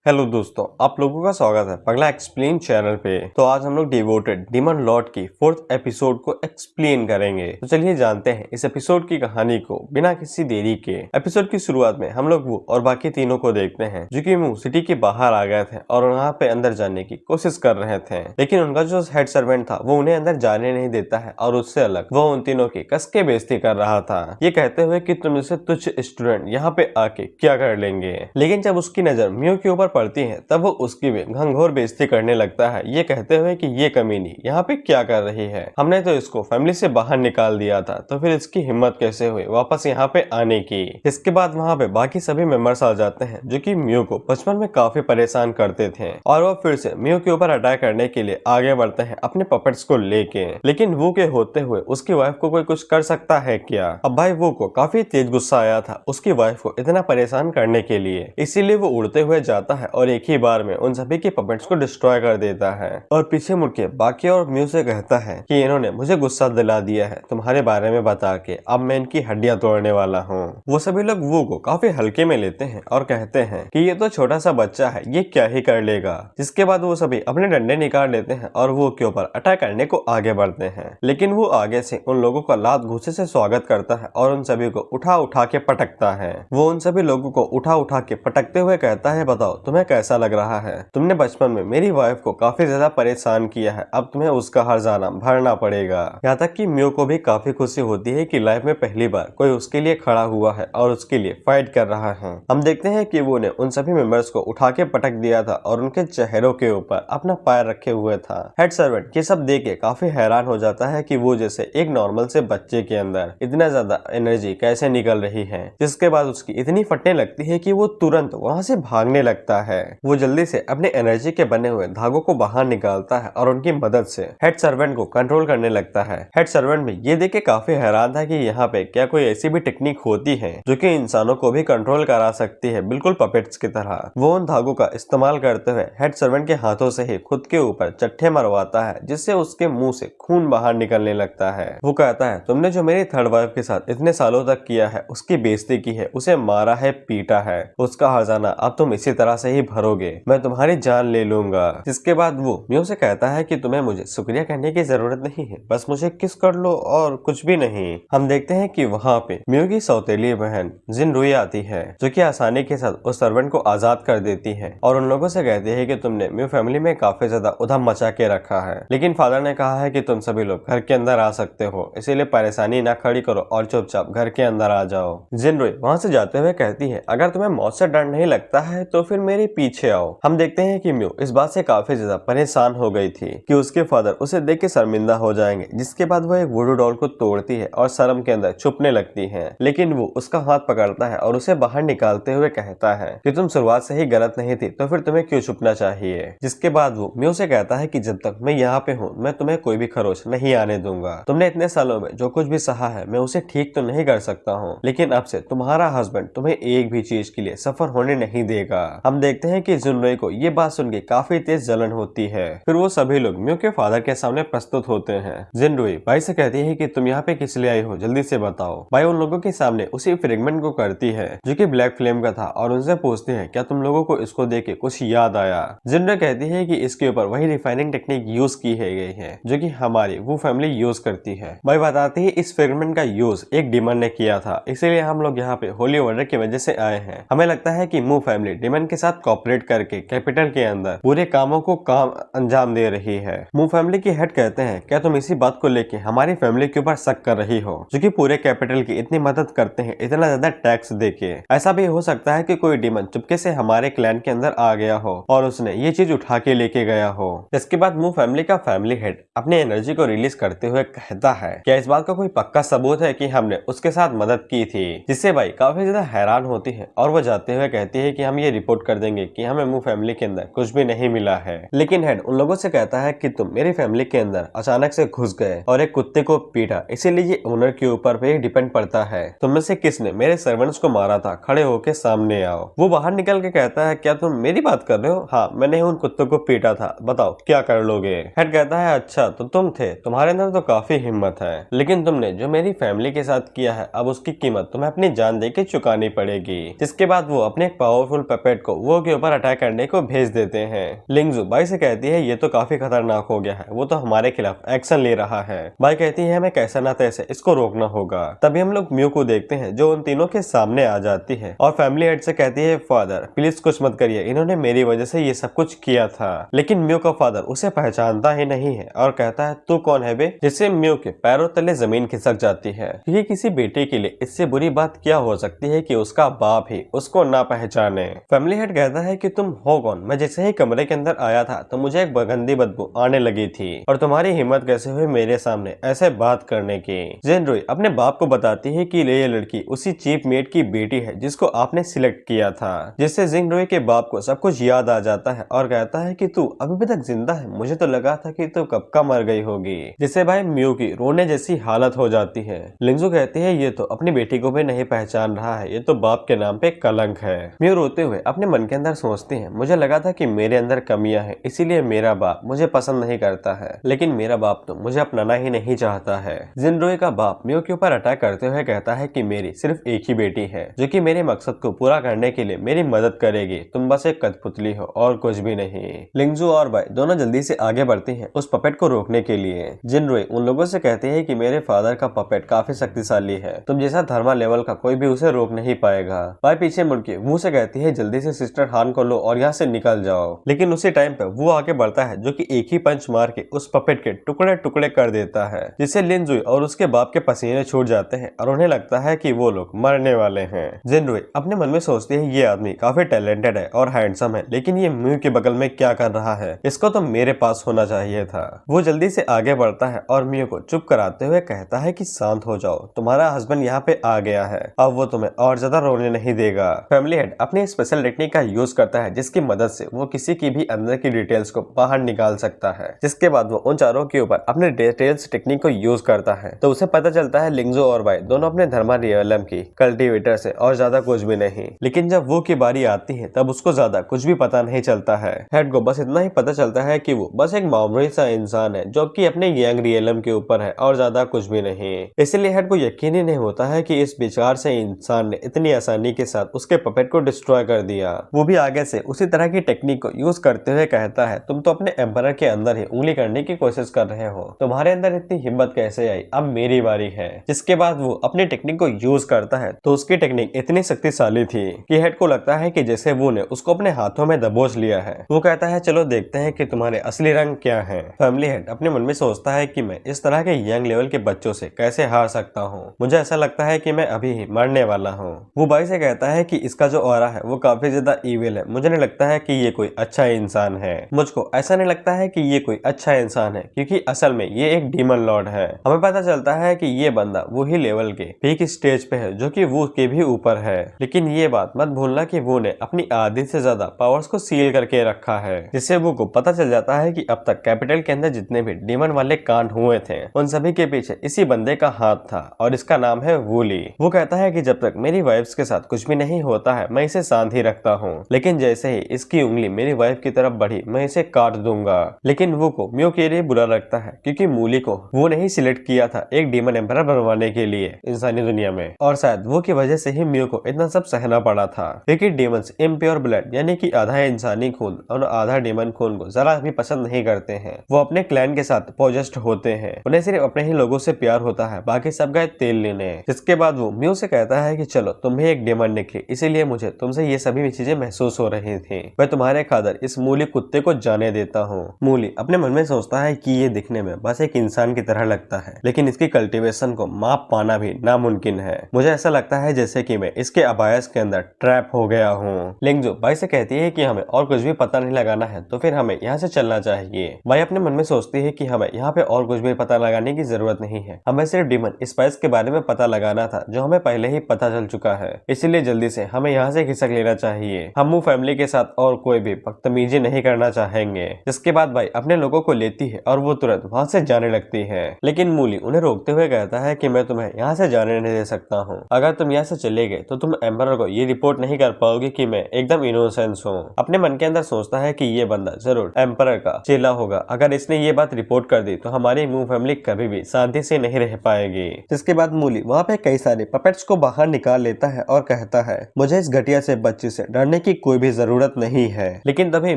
Hello दोस्तों, आप लोगों का स्वागत है पगला एक्सप्लेन चैनल पे। तो आज हम लोग डिवोटेड डीमन लॉर्ड की 4th एपिसोड को एक्सप्लेन करेंगे। तो चलिए जानते हैं इस एपिसोड की कहानी को बिना किसी देरी के। एपिसोड की शुरुआत में हम लोग वो और बाकी तीनों को देखते हैं जो कि मुंह सिटी के बाहर आ गए थे और वहाँ पे अंदर जाने की कोशिश कर रहे थे, लेकिन उनका जो हेड सर्वेंट था वो उन्हें अंदर जाने नहीं देता है और उससे अलग वो उन तीनों की कस के बेइज्जती कर रहा था, ये कहते हुए कि तुम जैसे तुच्छ स्टूडेंट यहाँ पे आके क्या कर लेंगे। लेकिन जब उसकी नजर म्यू के ऊपर पड़ती है तब वो उसकी भी घंघोर बेइज्जती करने लगता है, ये कहते हुए कि ये कमीनी यहाँ पे क्या कर रही है, हमने तो इसको फैमिली से बाहर निकाल दिया था, तो फिर इसकी हिम्मत कैसे हुई वापस यहाँ पे आने की। इसके बाद वहाँ पे बाकी सभी मेंबर्स आ जाते हैं जो कि म्यू को बचपन में काफी परेशान करते थे और वो फिर से म्यू के ऊपर अटैक करने के लिए आगे बढ़ते हैं अपने पपेट्स को लेके। लेकिन वो के होते हुए उसकी वाइफ को कोई कुछ कर सकता है क्या? अब भाई वो को काफी तेज गुस्सा आया था उसकी वाइफ को इतना परेशान करने के लिए, इसीलिए वो उड़ते हुए जाता है और एक ही बार में उन सभी के पपेट्स को डिस्ट्रॉय कर देता है और पीछे मुड़ के बाकी और म्यू से कहता है कि इन्होंने मुझे गुस्सा दिला दिया है तुम्हारे बारे में बता के, अब मैं इनकी हड्डियां तोड़ने वाला हूँ। वो सभी लोग वो को काफी हल्के में लेते हैं और कहते हैं कि ये तो छोटा सा बच्चा है, ये क्या ही कर लेगा। जिसके बाद वो सभी अपने डंडे निकाल लेते हैं और वो के ऊपर अटैक करने को आगे बढ़ते हैं, लेकिन वो आगे से उन लोगों का लात घूंसे से स्वागत करता है और उन सभी को उठा उठा के पटकता है। वो उन सभी लोगों को उठा उठा के पटकते हुए कहता है, बताओ तुम्हें कैसा लग रहा है, तुमने बचपन में मेरी वाइफ को काफी ज्यादा परेशान किया है, अब तुम्हें उसका हर्जाना भरना पड़ेगा। यहाँ तक कि म्यू को भी काफी खुशी होती है कि लाइफ में पहली बार कोई उसके लिए खड़ा हुआ है और उसके लिए फाइट कर रहा है। हम देखते हैं कि वो ने उन सभी मेंबर्स को उठा के पटक दिया था और उनके चेहरों के ऊपर अपना पैर रखे हुए था। हेड सर्वेंट ये सब देख के काफी हैरान हो जाता है कि वो जैसे एक नॉर्मल से बच्चे के अंदर इतना ज्यादा एनर्जी कैसे निकल रही है। जिसके बाद उसकी इतनी फटने लगती है कि वो तुरंत वहाँ से भागने लगता है। वो जल्दी से अपने एनर्जी के बने हुए धागों को बाहर निकालता है और उनकी मदद से हेड सर्वेंट को कंट्रोल करने लगता है। हेड सर्वेंट भी ये देख के काफी हैरान था कि यहाँ पे क्या कोई ऐसी भी टेक्निक होती है जो कि इंसानों को भी कंट्रोल करा सकती है, बिल्कुल पपेट्स की तरह। वो उन धागों का इस्तेमाल करते हुए हेड सर्वेंट के हाथों से ही खुद के ऊपर चट्टे मरवाता है, जिससे उसके मुंह से खून बाहर निकलने लगता है। वो कहता है, तुमने जो मेरी थर्ड वाइफ के साथ इतने सालों तक किया है, उसकी बेइज्जती की है, उसे मारा है, पीटा है, उसका हर्जाना अब तुम इसी तरह से ही भरोगे, मैं तुम्हारी जान ले लूंगा। जिसके बाद वो म्यू से कहता है कि तुम्हें मुझे शुक्रिया कहने की जरूरत नहीं है, बस मुझे किस कर लो और कुछ भी नहीं। हम देखते हैं कि वहाँ पे म्यू की सौतेली बहन जिनरुई आती है जो कि आसानी के साथ उस सर्वेंट को आजाद कर देती है और उन लोगों से कहती है कि तुमने म्यू फैमिली में काफी ज्यादा उधम मचा के रखा है, लेकिन फादर ने कहा है कि तुम सभी लोग घर के अंदर आ सकते हो, इसीलिए परेशानी ना खड़ी करो और चुपचाप घर के अंदर आ जाओ। जिनरुई वहाँ से जाते हुए कहती है, अगर तुम्हें मौत से डर नहीं लगता है तो फिर मेरे पीछे आओ। हम देखते हैं कि म्यू इस बात से काफी ज्यादा परेशान हो गई थी कि उसके फादर उसे देख के शर्मिंदा हो जाएंगे। जिसके बाद वो एक वुडू डॉल को तोड़ती है और शर्म के अंदर छुपने लगती है, लेकिन वो उसका हाथ पकड़ता है और उसे बाहर निकालते हुए कहता है कि तुम शुरुआत से ही गलत नहीं थी, तो फिर तुम्हें क्यों छुपना चाहिए। जिसके बाद वो म्यू से कहता है कि जब तक मैं यहाँ पे हूँ मैं तुम्हें कोई भी खरोच नहीं आने दूंगा। तुमने इतने सालों में जो कुछ भी सहा है मैं उसे ठीक तो नहीं कर सकता हूँ, लेकिन अब से तुम्हारा हस्बैंड तुम्हें एक भी चीज के लिए सफर होने नहीं देगा। हम देखते हैं कि जुनरुई को ये बात सुन के काफी तेज जलन होती है। फिर वो सभी लोग म्यू के फादर के सामने प्रस्तुत होते हैं। जिनरुई भाई से कहती है कि तुम यहाँ पे किस लिए आई हो, जल्दी से बताओ। भाई उन लोगों के सामने उसी फ्रेगमेंट को करती है जो कि ब्लैक फ्लेम का था और उनसे पूछती है, क्या तुम लोगों को इसको देख के कुछ याद आया। जिनरुई कहती है कि इसके ऊपर वही रिफाइनिंग टेक्निक यूज की गई है जो कि हमारी वो फैमिली यूज करती है। भाई बताती है इस फ्रेगमेंट का यूज एक डीमन ने किया था, इसीलिए हम लोग यहाँ पे होली ऑर्डर की वजह से आए हैं। हमें लगता है कि मू फैमिली डीमन के साथ कोऑपरेट करके कैपिटल के अंदर पूरे कामों को काम अंजाम दे रही है। मू फैमिली के हेड कहते हैं, क्या तुम इसी बात को लेके हमारी फैमिली के ऊपर शक कर रही हो जो कि पूरे कैपिटल की इतनी मदद करते हैं इतना ज्यादा टैक्स देके। ऐसा भी हो सकता है कि कोई डीमन चुपके से हमारे क्लैन के अंदर आ गया हो और उसने ये चीज उठा के लेके गया हो। इसके बाद मू फैमिली का फैमिली हेड अपनी एनर्जी को रिलीज करते हुए कहता है, क्या इस बात का कोई पक्का सबूत है कि हमने उसके साथ मदद की थी। जिससे भाई काफी ज्यादा हैरान होती है और वो जाते हुए कहती है कि हम ये रिपोर्ट कर देंगे कि हमें मू फैमिली के अंदर कुछ भी नहीं मिला है। लेकिन हेड उन लोगों से कहता है कि तुम मेरी फैमिली के अंदर अचानक से घुस गए और एक कुत्ते को पीटा, इसीलिए ये ओनर के ऊपर पे डिपेंड पड़ता है। तुम में से किसने मेरे सर्वेंट्स को मारा था, खड़े होके सामने आओ। वो बाहर निकल के कहता है, क्या तुम मेरी बात कर रहे हो? हाँ, मैंने उन कुत्तों को पीटा था, बताओ क्या कर लोगे। हेड कहता है, अच्छा तो तुम थे, तुम्हारे अंदर तो काफी हिम्मत है, लेकिन तुमने जो मेरी फैमिली के साथ किया है अब उसकी कीमत तुम्हें अपनी जान दे के चुकानी पड़ेगी। जिसके बाद वो अपने एक पावरफुल पपेट को वो लोगों के ऊपर अटैक करने को भेज देते हैं। लिंगजू बाई से कहती है ये तो काफी खतरनाक हो गया है, वो तो हमारे खिलाफ एक्शन ले रहा है। बाई कहती है हमें कैसा ना तैसे इसको रोकना होगा। तभी हम लोग म्यू को देखते हैं जो उन तीनों के सामने आ जाती है और फैमिली हेड से कहती है फादर प्लीज कुछ मत करिए, इन्होंने मेरी वजह से ये सब कुछ किया था। लेकिन म्यू का फादर उसे पहचानता ही नहीं है और कहता है तू कौन है बे, जिससे म्यू के पैरों तले जमीन खिसक जाती है। ये किसी बेटे के लिए इससे बुरी बात क्या हो सकती है कि उसका बाप ही उसको ना पहचाने। फैमिली हेड कहता है कि तुम हो कौन, मैं जैसे ही कमरे के अंदर आया था तो मुझे एक गंदी बदबू आने लगी थी और तुम्हारी हिम्मत कैसे हुई मेरे सामने ऐसे बात करने की। जिनरुई अपने बाप को बताती है कि ये लड़की उसी चीफ मेट की बेटी है जिसको आपने सिलेक्ट किया था, जिससे जिनरुई के बाप को सब कुछ याद आ जाता है और कहता है कि तू अभी भी तक जिंदा है, मुझे तो लगा था कि तू कब का मर गई होगी, जिससे भाई म्यू की रोने जैसी हालत हो जाती है। लिंगजू कहती है ये तो अपनी बेटी को भी नहीं पहचान रहा है, ये तो बाप के नाम पे कलंक है। म्यू रोते हुए अपने मन के अंदर सोचती है मुझे लगा था कि मेरे अंदर कमियां हैं, इसीलिए मेरा बाप मुझे पसंद नहीं करता है, लेकिन मेरा बाप तो मुझे अपनाना ही नहीं चाहता है। जिनरुई का बाप म्यू के ऊपर अटैक करते हुए कहता है कि मेरी सिर्फ एक ही बेटी है जो कि मेरे मकसद को पूरा करने के लिए मेरी मदद करेगी, तुम बस एक कठपुतली हो और कुछ भी नहीं। लिंगजू और बाई दोनों जल्दी से आगे बढ़ती हैं उस पपेट को रोकने के लिए। जिनरुई उन लोगों से कहती है कि मेरे फादर का पपेट काफी शक्तिशाली है, तुम जैसा धर्मा लेवल का कोई भी उसे रोक नहीं पाएगा। बाई पीछे मुड़ के वो से कहती है जल्दी से सिस्टर हान को लो और यहाँ से निकल जाओ, लेकिन उसी टाइम पे वो आगे बढ़ता है जो कि एक ही पंच मार के उस पपेट के टुकड़े टुकड़े कर देता है, जिससे लिनजुई और उसके बाप के पसीने छूट जाते हैं और उन्हें लगता है कि वो लोग मरने वाले हैं। जिनरुई अपने मन में सोचती है ये आदमी काफी टैलेंटेड है और हैंडसम है, लेकिन ये म्यू के बगल में क्या कर रहा है, इसको तो मेरे पास होना चाहिए था। वो जल्दी से आगे बढ़ता है और म्यू को चुप कराते हुए कहता है कि शांत हो जाओ, तुम्हारा हस्बैंड यहाँ पे आ गया है, अब वो तुम्हें और ज्यादा रोने नहीं देगा। फैमिली हेड अपनी स्पेशल टेक्निक का यूज करता है जिसकी मदद से वो किसी की भी अंदर की डिटेल्स को बाहर निकाल सकता है, जिसके बाद वो उन चारों के ऊपर अपने डिटेल्स टेक्निक को यूज करता है तो उसे पता चलता है लिंगजू और बाई दोनों अपने धर्मा रियलम की कल्टीवेटर से और ज्यादा कुछ भी नहीं। लेकिन जब वो की बारी आती है तब उसको ज्यादा कुछ भी पता नहीं चलता है। हेड को बस इतना ही पता चलता है कि वो बस एक मामूली सा इंसान है जो कि अपने यंग रियलम के ऊपर है और ज्यादा कुछ भी नहीं। इसलिए हेड को यकीन ही नहीं होता है कि इस बेकार से इंसान ने इतनी आसानी के साथ उसके पपेट को डिस्ट्रॉय कर दिया। वो भी आगे से उसी तरह की टेक्निक को यूज करते हुए कहता है तुम तो अपने एम्परर के अंदर ही उंगली करने की कोशिश कर रहे हो, तुम्हारे अंदर इतनी हिम्मत कैसे आई, अब मेरी बारी है। जिसके बाद वो अपनी टेक्निक को यूज करता है तो उसकी टेक्निक इतनी शक्तिशाली थी कि हेड को लगता है कि जैसे वो ने उसको अपने हाथों में दबोच लिया है। वो कहता है चलो देखते हैं कि तुम्हारे असली रंग क्या है। फैमिली हेड अपने मन में सोचता है कि मैं इस तरह के यंग लेवल के बच्चों से कैसे हार सकता हूँ, मुझे ऐसा लगता है कि मैं अभी ही मरने वाला हूँ। वो बाई से कहता है कि इसका जो ऑरा है वो काफी ज्यादा ईविल है, मुझे नहीं लगता है कि ये कोई अच्छा इंसान है, मुझको ऐसा नहीं लगता है कि ये कोई अच्छा इंसान है क्योंकि असल में ये एक डीमन लॉर्ड है। हमें पता चलता है कि ये बंदा वही लेवल के पीक स्टेज पे है जो कि वो के भी ऊपर है, लेकिन ये बात मत भूलना कि वो ने अपनी आधी से ज्यादा पावर्स को सील करके रखा है, जिससे वो को पता चल जाता है कि अब तक कैपिटल के अंदर जितने भी डीमन वाले कांड हुए थे उन सभी के पीछे इसी बंदे का हाथ था और इसका नाम है वूली। वो कहता है कि जब तक मेरी वाइफ्स के साथ कुछ भी नहीं होता है मैं इसे शांत ही रखता हूँ, लेकिन जैसे ही इसकी उंगली मेरी वाइफ की तरफ बढ़ी मैं इसे काट दूंगा। लेकिन वो को म्यू के लिए बुरा लगता है क्योंकि मूली को वो नहीं सिलेक्ट किया था एक डीमन एम्परर बनवाने के लिए इंसानी दुनिया में, और शायद वो की वजह से ही म्यू को इतना सब सहना पड़ा था क्योंकि डीमंस इम्प्योर ब्लड यानी कि आधा इंसानी खून और आधा डीमन खून को जरा भी पसंद नहीं करते हैं। वो अपने क्लैन के साथ पोजेस्ड होते हैं, उन्हें सिर्फ अपने ही लोगों से प्यार होता है, बाकी सब गए तेल लेने। जिसके बाद वो म्यू से कहता है कि चलो तुम भी एक डीमन निकली, इसीलिए मुझे तुमसे ये सभी चीजें महसूस हो रही थी, मैं तुम्हारे खातिर इस मूली कुत्ते को जाने देता हूँ। मूली अपने मन में सोचता है कि ये दिखने में बस एक इंसान की तरह लगता है, लेकिन इसकी कल्टीवेशन को माप पाना भी नामुमकिन है। मुझे ऐसा लगता है जैसे कि मैं इसके अबायस के अंदर ट्रैप हो गया हूँ। लिंगजू बाई से कहती है कि हमें और कुछ भी पता नहीं लगाना है तो फिर हमें यहाँ से चलना चाहिए। बाई अपने मन में सोचती है कि हमें यहाँ पे और कुछ भी पता लगाने की जरूरत नहीं है, हमें सिर्फ डीमन स्पाइस के बारे में पता लगाना था जो हमें पहले ही पता चल चुका है, इसलिए जल्दी से हमें यहाँ से खिसक लेना चाहिए। हम फैमिली के साथ और कोई भी बदतमीजी नहीं करना चाहेंगे। इसके बाद बाई अपने लोगों को लेती है और वो तुरंत वहाँ से जाने लगती है, लेकिन मूली उन्हें रोकते हुए कहता है कि मैं तुम्हें यहाँ से जाने नहीं दे सकता हूँ, अगर तुम यहाँ से चले गए तो तुम एम्परर को ये रिपोर्ट नहीं कर पाओगे कि मैं एकदम इनोसेंस हूँ। अपने मन के अंदर सोचता है कि ये बंदा जरूर एम्परर का चेला होगा, अगर इसने ये बात रिपोर्ट कर दी तो हमारी मूव फैमिली कभी भी शांति से नहीं रह पाएगी। जिसके बाद मूली वहाँ पे कई सारे पपेट्स को बाहर निकाल लेता है और कहता है मुझे इस घटिया से बच्चे से डरने जाने की कोई भी जरूरत नहीं है। लेकिन तभी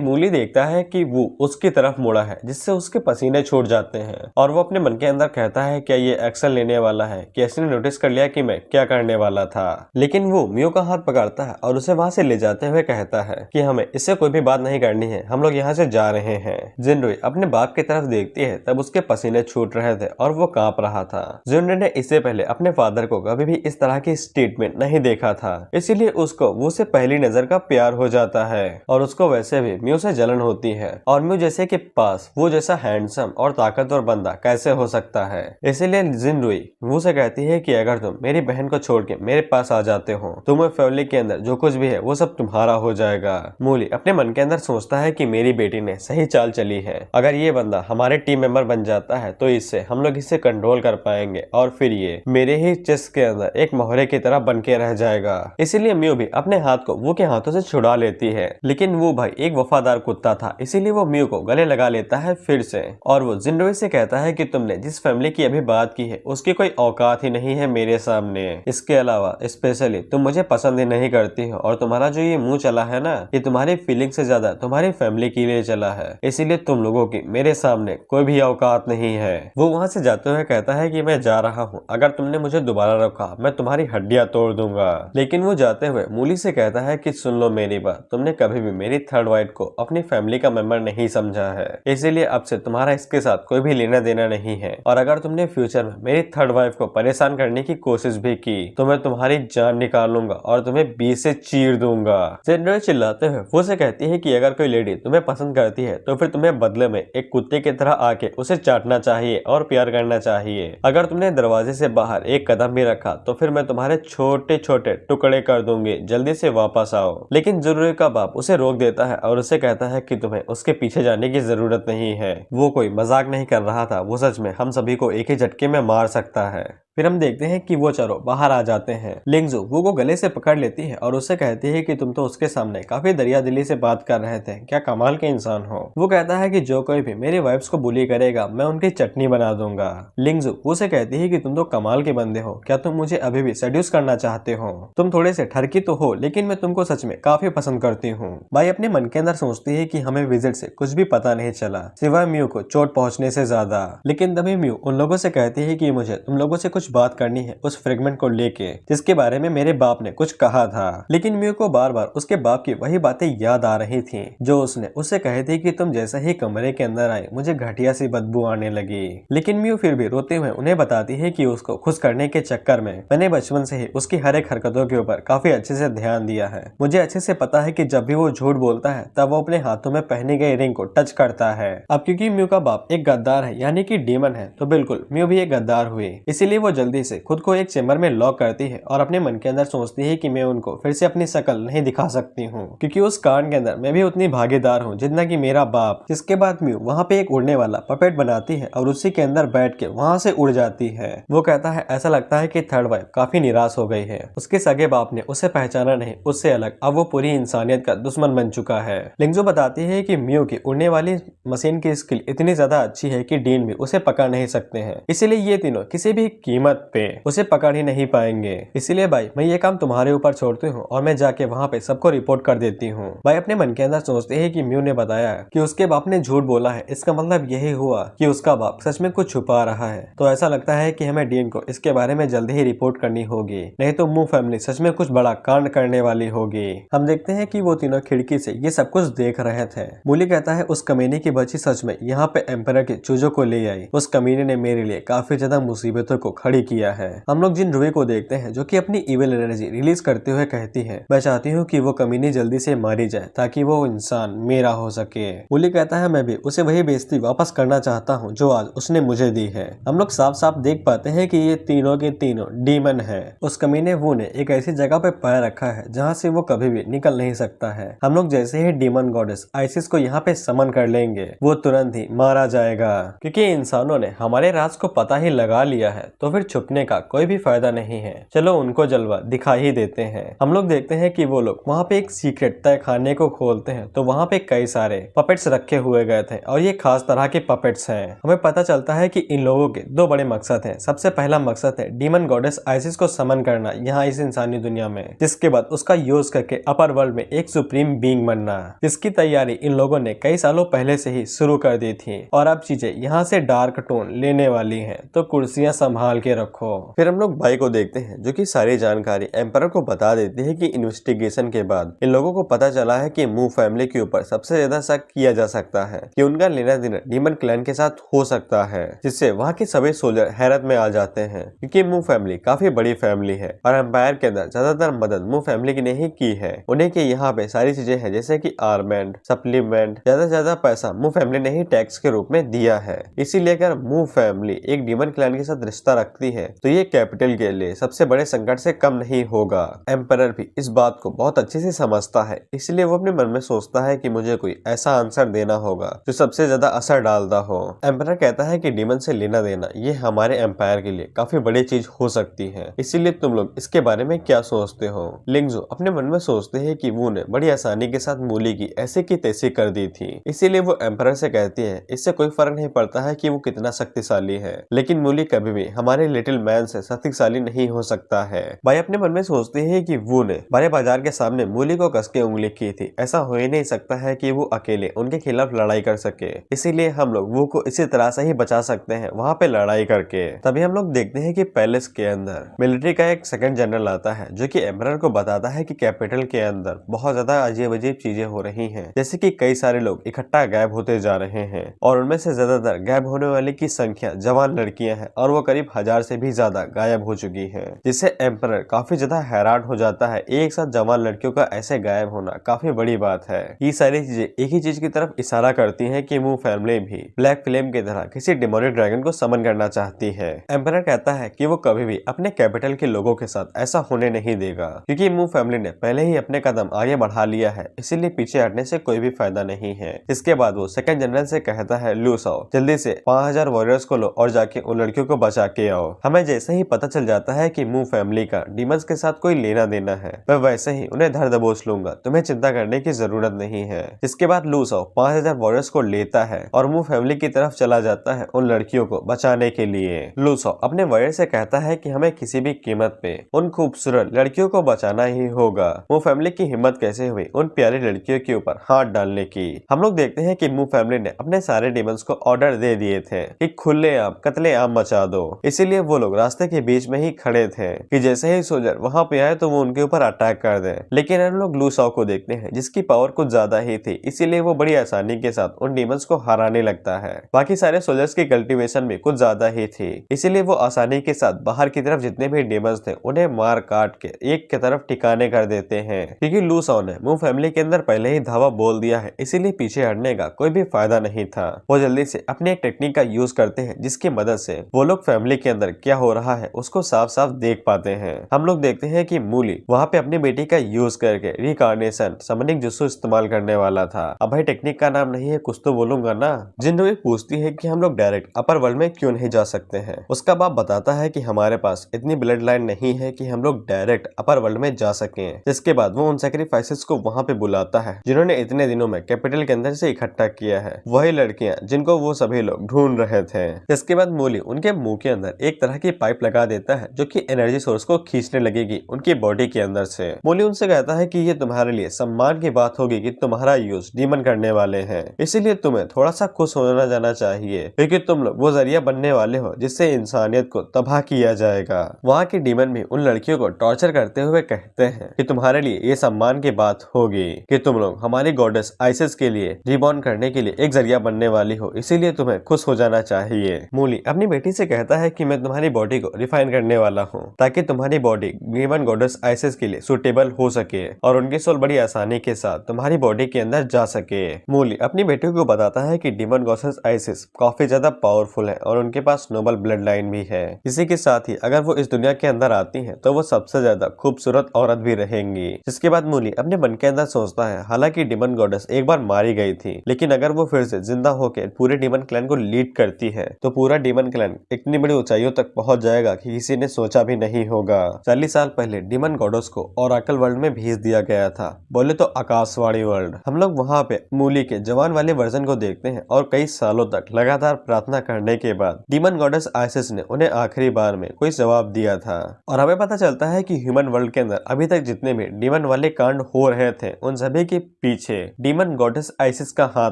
मूली देखता है कि वो उसकी तरफ मुड़ा है, जिससे उसके पसीने छूट जाते हैं और वो अपने मन के अंदर कहता है क्या ये एक्शन लेने वाला है, क्या इसने नोटिस कर लिया कि मैं क्या करने वाला था। लेकिन वो मियो का हाथ पकड़ता है और उसे वहां से ले जाते हुए कहता है कि हमें इससे कोई भी बात नहीं करनी है, हम लोग यहाँ से जा रहे हैं। जिनरुई अपने बाप की तरफ देखती है, तब उसके पसीने छूट रहे थे और वो कांप रहा था। जिनरुई ने इससे पहले अपने फादर को कभी भी इस तरह की स्टेटमेंट नहीं देखा था, इसीलिए उसको वो से पहली नजर का प्यार हो जाता है और उसको वैसे भी मियो से जलन होती है। और मियो जैसे के पास वो जैसा हैंडसम और ताकतवर बंदा कैसे हो सकता है। इसीलिए जिनरुई वो से कहती है कि अगर तुम मेरी बहन को छोड़ के मेरे पास आ जाते हो, तुम्हें फैमिली के अंदर जो कुछ भी है वो सब तुम्हारा हो जाएगा। मूली अपने मन के अंदर सोचता है कि मेरी बेटी ने सही चाल चली है, अगर ये बंदा हमारे टीम मेंबर बन जाता है तो इससे हम लोग इसे कंट्रोल कर पाएंगे और फिर ये मेरे ही चेस्ट के अंदर एक मोहरे की तरह बन के रह जाएगा। इसीलिए मियो भी अपने हाथ को वो के हाथों से छुड़ा लेती है। लेकिन वो भाई एक वफादार कुत्ता था, इसीलिए वो मियो को गले लगा लेता है फिर से और वो जिनरुई से कहता है कि तुमने जिस फैमिली की अभी बात की है उसकी कोई औकात ही नहीं है मेरे सामने। इसके अलावा स्पेशली तुम मुझे पसंद ही नहीं करती हो और तुम्हारा जो ये मुंह चला है ना, ये तुम्हारी फीलिंग से ज्यादा तुम्हारी फैमिली के लिए चला है, इसीलिए तुम लोगों की मेरे सामने कोई भी औकात नहीं है। वो वहां से जाते हुए कहता है कि मैं जा रहा हूँ, अगर तुमने मुझे दोबारा रोका मैं तुम्हारी हड्डियां तोड़ दूंगा। लेकिन वो जाते हुए मूली से कहता है कि सुन लो मेरी बात, तुमने कभी भी मेरी थर्ड वाइफ को अपनी फैमिली का मेंबर नहीं समझा है, इसीलिए अब से तुम्हारा इसके साथ कोई भी लेना देना नहीं है और अगर तुमने फ्यूचर में मेरी थर्ड वाइफ को परेशान करने की कोशिश भी की तो मैं तुम्हारी जान निकालूंगा और तुम्हें बीच से चीर दूंगा। जिनरुई चिल्लाते हुए वो से कहती है कि अगर कोई लेडी तुम्हें पसंद करती है तो फिर तुम्हें बदले में एक कुत्ते की तरह आके उसे चाटना चाहिए और प्यार करना चाहिए। अगर तुमने दरवाजे से बाहर एक कदम भी रखा तो फिर मैं तुम्हारे छोटे छोटे टुकड़े कर दूंगी, जल्दी से वापस आओ। लेकिन जिनरुई का बाप उसे रोक देता है और उसे कहता है कि तुम्हें उसके पीछे जाने की जरूरत नहीं है, वो कोई मजाक नहीं कर रहा था, वो सच में हम सभी को एक ही झटके में मार सकता है। फिर हम देखते हैं कि वो चारों बाहर आ जाते हैं। लिंगजू वो को गले से पकड़ लेती है और उससे कहती है कि तुम तो उसके सामने काफी दरिया दिली से बात कर रहे थे, क्या कमाल के इंसान हो। वो कहता है कि जो कोई भी मेरी वाइफ्स को बुली करेगा मैं उनकी चटनी बना दूंगा। लिंगजू वो से कहती है कि तुम तो कमाल के बंदे हो, क्या तुम मुझे अभी भी सेड्यूस करना चाहते हो? तुम थोड़े से ठरकी तो हो लेकिन मैं तुमको सच में काफी पसंद करती हूँ। भाई अपने मन के अंदर सोचती है कि हमें विजिट से कुछ भी पता नहीं चला सिवाय मियो को चोट पहुंचने से ज्यादा। लेकिन तभी मियो उन लोगों से कहती है कि मुझे तुम लोगों से कुछ बात करनी है उस फ्रेगमेंट को लेके जिसके बारे में मेरे बाप ने कुछ कहा था। लेकिन मियो को बार बार उसके बाप की वही बातें याद आ रही थी जो उसने उससे कही थी कि तुम जैसे ही कमरे के अंदर आए मुझे घटिया सी बदबू आने लगी। लेकिन मियो फिर भी रोते हुए उन्हें बताती है कि उसको खुश करने के चक्कर में मैंने बचपन से ही उसकी हर एक हरकतों के ऊपर काफी अच्छे से ध्यान दिया है। मुझे अच्छे से पता है कि जब भी वो झूठ बोलता है तब वो अपने हाथों में पहने गए रिंग को टच करता है। अब क्योंकि मियो का बाप एक गद्दार है यानी कि डीमन है तो बिल्कुल मियो भी एक गद्दार हुई, इसीलिए वो जल्दी से खुद को एक चेम्बर में लॉक करती है और अपने मन के अंदर सोचती है कि मैं उनको फिर से अपनी शक्ल नहीं दिखा सकती हूँ क्योंकि उस कांड के अंदर मैं भी उतनी भागीदार हूँ जितना कि मेरा बाप। जिसके बाद म्यू वहाँ पे एक उड़ने वाला पपेट बनाती है और उसी के अंदर बैठ के वहाँ से उड़ जाती है। वो कहता है ऐसा लगता है कि थर्ड वाइफ काफी निराश हो गई है, उसके सगे बाप ने उसे पहचाना नहीं, उससे अलग अब वो पूरी इंसानियत का दुश्मन बन चुका है। लिंगजू बताती है कि म्यू की उड़ने वाली मशीन की स्किल इतनी ज्यादा अच्छी है कि डीन भी उसे पकड़ नहीं सकते हैं, इसीलिए ये तीनों किसी भी कीमत पे उसे पकड़ ही नहीं पाएंगे। इसीलिए भाई मैं ये काम तुम्हारे ऊपर छोड़ती हूँ और मैं जाके वहाँ पे सबको रिपोर्ट कर देती हूँ। भाई अपने मन के अंदर सोचते हैं कि म्यू ने बताया कि उसके बाप ने झूठ बोला है, इसका मतलब यही हुआ कि उसका बाप सच में कुछ छुपा रहा है। तो ऐसा लगता है कि हमें डीन को इसके बारे में जल्दी ही रिपोर्ट करनी होगी, नहीं तो मू फैमिली सच में कुछ बड़ा कांड करने वाली होगी। हम देखते हैं कि वो तीनों खिड़की से ये सब कुछ देख रहे थे। मूली कहता है उस कमीने की बच्ची सच में यहाँ पे एम्पायर के चूजों को ले आई, उस कमीने ने मेरे लिए काफी ज्यादा मुसीबतों को खड़ी किया है। हम लोग जिनरुई को देखते हैं जो कि अपनी इविल एनर्जी रिलीज करते हुए कहती है मैं चाहती हूँ कि वो कमीनी जल्दी से मारी जाए ताकि वो इंसान मेरा हो सके। मूली कहता है मैं भी उसे वही बेइज्जती वापस करना चाहता हूँ जो आज उसने मुझे दी है। हम लोग साफ साफ देख पाते हैं कि ये तीनों के तीनों डीमन है। उस कमीने वो ने एक ऐसी जगह पे पैर रखा है जहाँ से वो कभी भी निकल नहीं सकता है। हम लोग जैसे ही डीमन गॉडेस आइसिस को यहाँ पे समन कर लेंगे वो तुरंत ही मारा जाएगा, क्योंकि इंसानों ने हमारे राज को पता ही लगा लिया है। तो फिर फिर छुपने का कोई भी फायदा नहीं है, चलो उनको जलवा दिखा ही देते हैं। हम लोग देखते हैं कि वो लोग वहाँ पे एक सीक्रेट तय खाने को खोलते हैं तो वहाँ पे कई सारे पपेट्स रखे हुए गए थे और ये खास तरह के पपेट्स हैं। हमें पता चलता है कि इन लोगों के दो बड़े मकसद हैं। सबसे पहला मकसद है डीमन गॉडेस आइसिस को समन करना यहाँ इस इंसानी दुनिया में, जिसके बाद उसका यूज करके अपर वर्ल्ड में एक सुप्रीम बीइंग बनना, जिसकी तैयारी इन लोगों ने कई सालों पहले से ही शुरू कर दी थी और अब चीजें यहाँ से डार्क टोन लेने वाली हैं, तो कुर्सियां संभाल के रखो। फिर हम लोग भाई को देखते हैं जो कि सारी जानकारी एम्परर को बता देती है कि इन्वेस्टिगेशन के बाद इन लोगों को पता चला है कि मू फैमिली के ऊपर सबसे ज्यादा शक किया जा सकता है कि उनका लेना देना डीमन क्लैन के साथ हो सकता है, जिससे वहाँ के सभी सोल्जर हैरत में आ जाते हैं क्योंकि मू फैमिली काफी बड़ी फैमिली है और एम्पायर के अंदर ज्यादातर मदद मू फैमिली की नहीं की है। उन्हें के यहाँ पे सारी चीजें हैं जैसे कि आर्मेंट, सप्लीमेंट, ज्यादा से ज्यादा पैसा मू फैमिली ने ही टैक्स के रूप में दिया है। इसीलिए अगर मू फैमिली एक डीमन क्लैन के साथ रिश्ता रखती है तो ये कैपिटल के लिए सबसे बड़े संकट से कम नहीं होगा। एम्परर भी इस बात को बहुत अच्छे से समझता है, इसलिए वो अपने मन में सोचता है कि मुझे कोई ऐसा आंसर देना होगा जो सबसे ज्यादा असर डालता हो। एम्परर कहता है कि डीमन से लेना देना ये हमारे एम्पायर के लिए काफी बड़ी चीज हो सकती है, इसीलिए तुम लोग इसके बारे में क्या सोचते हो। लिंगजो अपने मन में सोचते हैं कि वो ने बड़ी आसानी के साथ मूली की ऐसी की तैसी कर दी थी, इसीलिए वो एम्परर से कहती है इससे कोई फर्क नहीं पड़ता है कि वो कितना शक्तिशाली है, लेकिन मूली कभी भी हमारे लिटिल मैन से शक्तिशाली नहीं हो सकता है। भाई अपने मन में सोचते हैं कि वो ने बड़े बाजार के सामने मूली को कस के उंगली की थी, ऐसा हो ही नहीं सकता है कि वो अकेले उनके खिलाफ लड़ाई कर सके, इसीलिए हम लोग वो को इसी तरह से ही बचा सकते हैं वहाँ पे लड़ाई करके। तभी हम लोग देखते हैं कि पैलेस के अंदर मिलिट्री का एक सेकंड जनरल आता है जो कि एम्परर को बताता है कि कैपिटल के अंदर बहुत ज्यादा अजीब अजीब चीजें हो रही हैं, जैसे कि कई सारे लोग इकट्ठा गायब होते जा रहे हैं और उनमें से ज्यादातर गायब होने वाले की संख्या जवान लड़कियां हैं और वो करीब 1000 से भी ज्यादा गायब हो चुकी है, जिससे एम्परर काफी ज्यादा हैरान हो जाता है। एक साथ जवान लड़कियों का ऐसे गायब होना काफी बड़ी बात है। ये सारी चीजें एक ही चीज की तरफ इशारा करती है कि मू फैमिली भी ब्लैक फ्लेम की तरह किसी डिमोनिक ड्रैगन को समन करना चाहती है। एम्परर कहता है कि वो कभी भी अपने कैपिटल के लोगों के साथ ऐसा होने नहीं देगा क्योंकि मू फैमिली ने पहले ही अपने कदम आगे बढ़ा लिया है, इसीलिए पीछे हटने से कोई भी फायदा नहीं है। इसके बाद वो सेकंड जनरल से कहता है लू साओ जल्दी से 5000 वॉरियर्स को लो और जाके उन लड़कियों को बचा के आओ। हमें जैसे ही पता चल जाता है कि मू फैमिली का डीमंस के साथ कोई लेना देना है मैं वैसे ही उन्हें धर दबोच लूंगा, तुम्हें चिंता करने की जरूरत नहीं है। इसके बाद लू साओ 5000 वॉरियर्स को लेता है और मू फैमिली की तरफ चला जाता है उन लड़कियों को बचाने के लिए। लू साओ अपने वॉरियर से कहता है कि हमें किसी भी कीमत पे उन खूबसूरत लड़कियों को बचाना ही होगा। मू फैमिली की हिम्मत कैसे हुई उन प्यारी लड़कियों के ऊपर हाथ डालने की। हम लोग देखते हैं कि मू फैमिली ने अपने सारे डीमंस को ऑर्डर दे दिए थे कि खुलेआम कत्लेआम मचा दो, इसीलिए वो लोग रास्ते के बीच में ही खड़े थे कि जैसे ही सोल्जर वहां पे आए तो वो उनके ऊपर अटैक कर दे। लेकिन हम लोग लू साओ को देखते हैं जिसकी पावर कुछ ज्यादा ही थी, इसीलिए वो बड़ी आसानी के साथ उन डीमंस को हराने लगता है। बाकी सारे सोल्जर्स की कल्टीवेशन भी कुछ ज्यादा ही थी, इसीलिए वो आसानी के साथ बाहर की तरफ जितने भी डीमंस थे उन्हें मार काट के एक की तरफ ठिकाने कर देते हैं, क्योंकि लू साओ ने मू फैमिली के अंदर पहले ही धावा बोल दिया है, इसीलिए पीछे हटने का कोई भी फायदा नहीं था। वो जल्दी से अपनी एक टेक्निक का यूज करते हैं जिसकी मदद से वो लोग फैमिली के अंदर क्या हो रहा है उसको साफ साफ देख पाते हैं। हम लोग देखते हैं कि मूली वहाँ पे अपनी बेटी का यूज करके रिकार्नेशन समनिंग जुस्सु इस्तेमाल करने वाला था। अब भाई टेक्निक का नाम नहीं है कुछ तो बोलूंगा ना। जिन भी पूछती है कि हम लोग डायरेक्ट अपर वर्ल्ड में क्यों नहीं जा सकते हैं, उसका बाप बताता है कि हमारे पास इतनी ब्लड लाइन नहीं है कि हम लोग डायरेक्ट अपर वर्ल्ड में जा सके। जिसके बाद वो उन सैक्रिफाइसेस को वहाँ पे बुलाता है जिन्होंने इतने दिनों में कैपिटल के अंदर से इकट्ठा किया है, वही लड़कियां जिनको वो सभी लोग ढूंढ रहे थे। इसके बाद मूली उनके मुंह के अंदर एक तरह की पाइप लगा देता है जो कि एनर्जी सोर्स को खींचने लगेगी उनकी बॉडी के अंदर से। मूली उनसे कहता है कि ये तुम्हारे लिए सम्मान की बात होगी कि तुम्हारा यूज डीमन करने वाले हैं, इसीलिए तुम्हें थोड़ा सा खुश होना जाना चाहिए क्योंकि तुम लोग वो जरिया बनने वाले हो जिससे इंसानियत को तबाह किया जाएगा। वहाँ की डीमन भी उन लड़कियों को टॉर्चर करते हुए कहते हैं कि तुम्हारे लिए ये सम्मान की बात होगी कि तुम लोग हमारी गॉडेस आइसिस के लिए रिबॉर्न करने के लिए एक जरिया बनने वाली हो, इसीलिए तुम्हें खुश हो जाना चाहिए। मूली अपनी बेटी से कहता है कि मैं तुम्हारी बॉडी को रिफाइन करने वाला हूँ ताकि तुम्हारी बॉडी डीमन गॉडेस आइसिस के लिए सुटेबल हो सके और उनकी सोल बड़ी आसानी के साथ तुम्हारी बॉडी के अंदर जा सके। मूली अपनी बेटी को बताता है कि डीमन गॉडेस आइसिस काफी ज्यादा पावरफुल है और उनके पास नोबल ब्लड लाइन भी है। इसी के साथ ही अगर वो इस दुनिया के अंदर आती है तो वो सबसे ज्यादा खूबसूरत औरत भी रहेंगी। जिसके बाद मूली अपने मन के अंदर सोचता है हालांकि डीमन गॉडेस एक बार मारी गई थी, लेकिन अगर वो फिर से जिंदा होकर पूरे डीमन क्लैन को लीड करती है तो पूरा डीमन क्लैन इतनी बड़ी ऊंचाइयों ऊंचाइयों तक पहुंच जाएगा कि किसी ने सोचा भी नहीं होगा। 40 साल पहले डीमन गॉडेस को ओरेकल वर्ल्ड में भेज दिया गया था, बोले तो आकाशवाणी वर्ल्ड। हम लोग वहाँ पे मूली के जवान वाले वर्जन को देखते हैं और कई सालों तक लगातार प्रार्थना करने के बाद डीमन गॉडेस आइसिस ने उन्हें आखिरी बार में कोई जवाब दिया था। और हमें पता चलता है कि ह्यूमन वर्ल्ड के अंदर अभी तक जितने भी डीमन वाले कांड हो रहे थे उन सभी के पीछे डीमन गॉडेस आइसिस का हाथ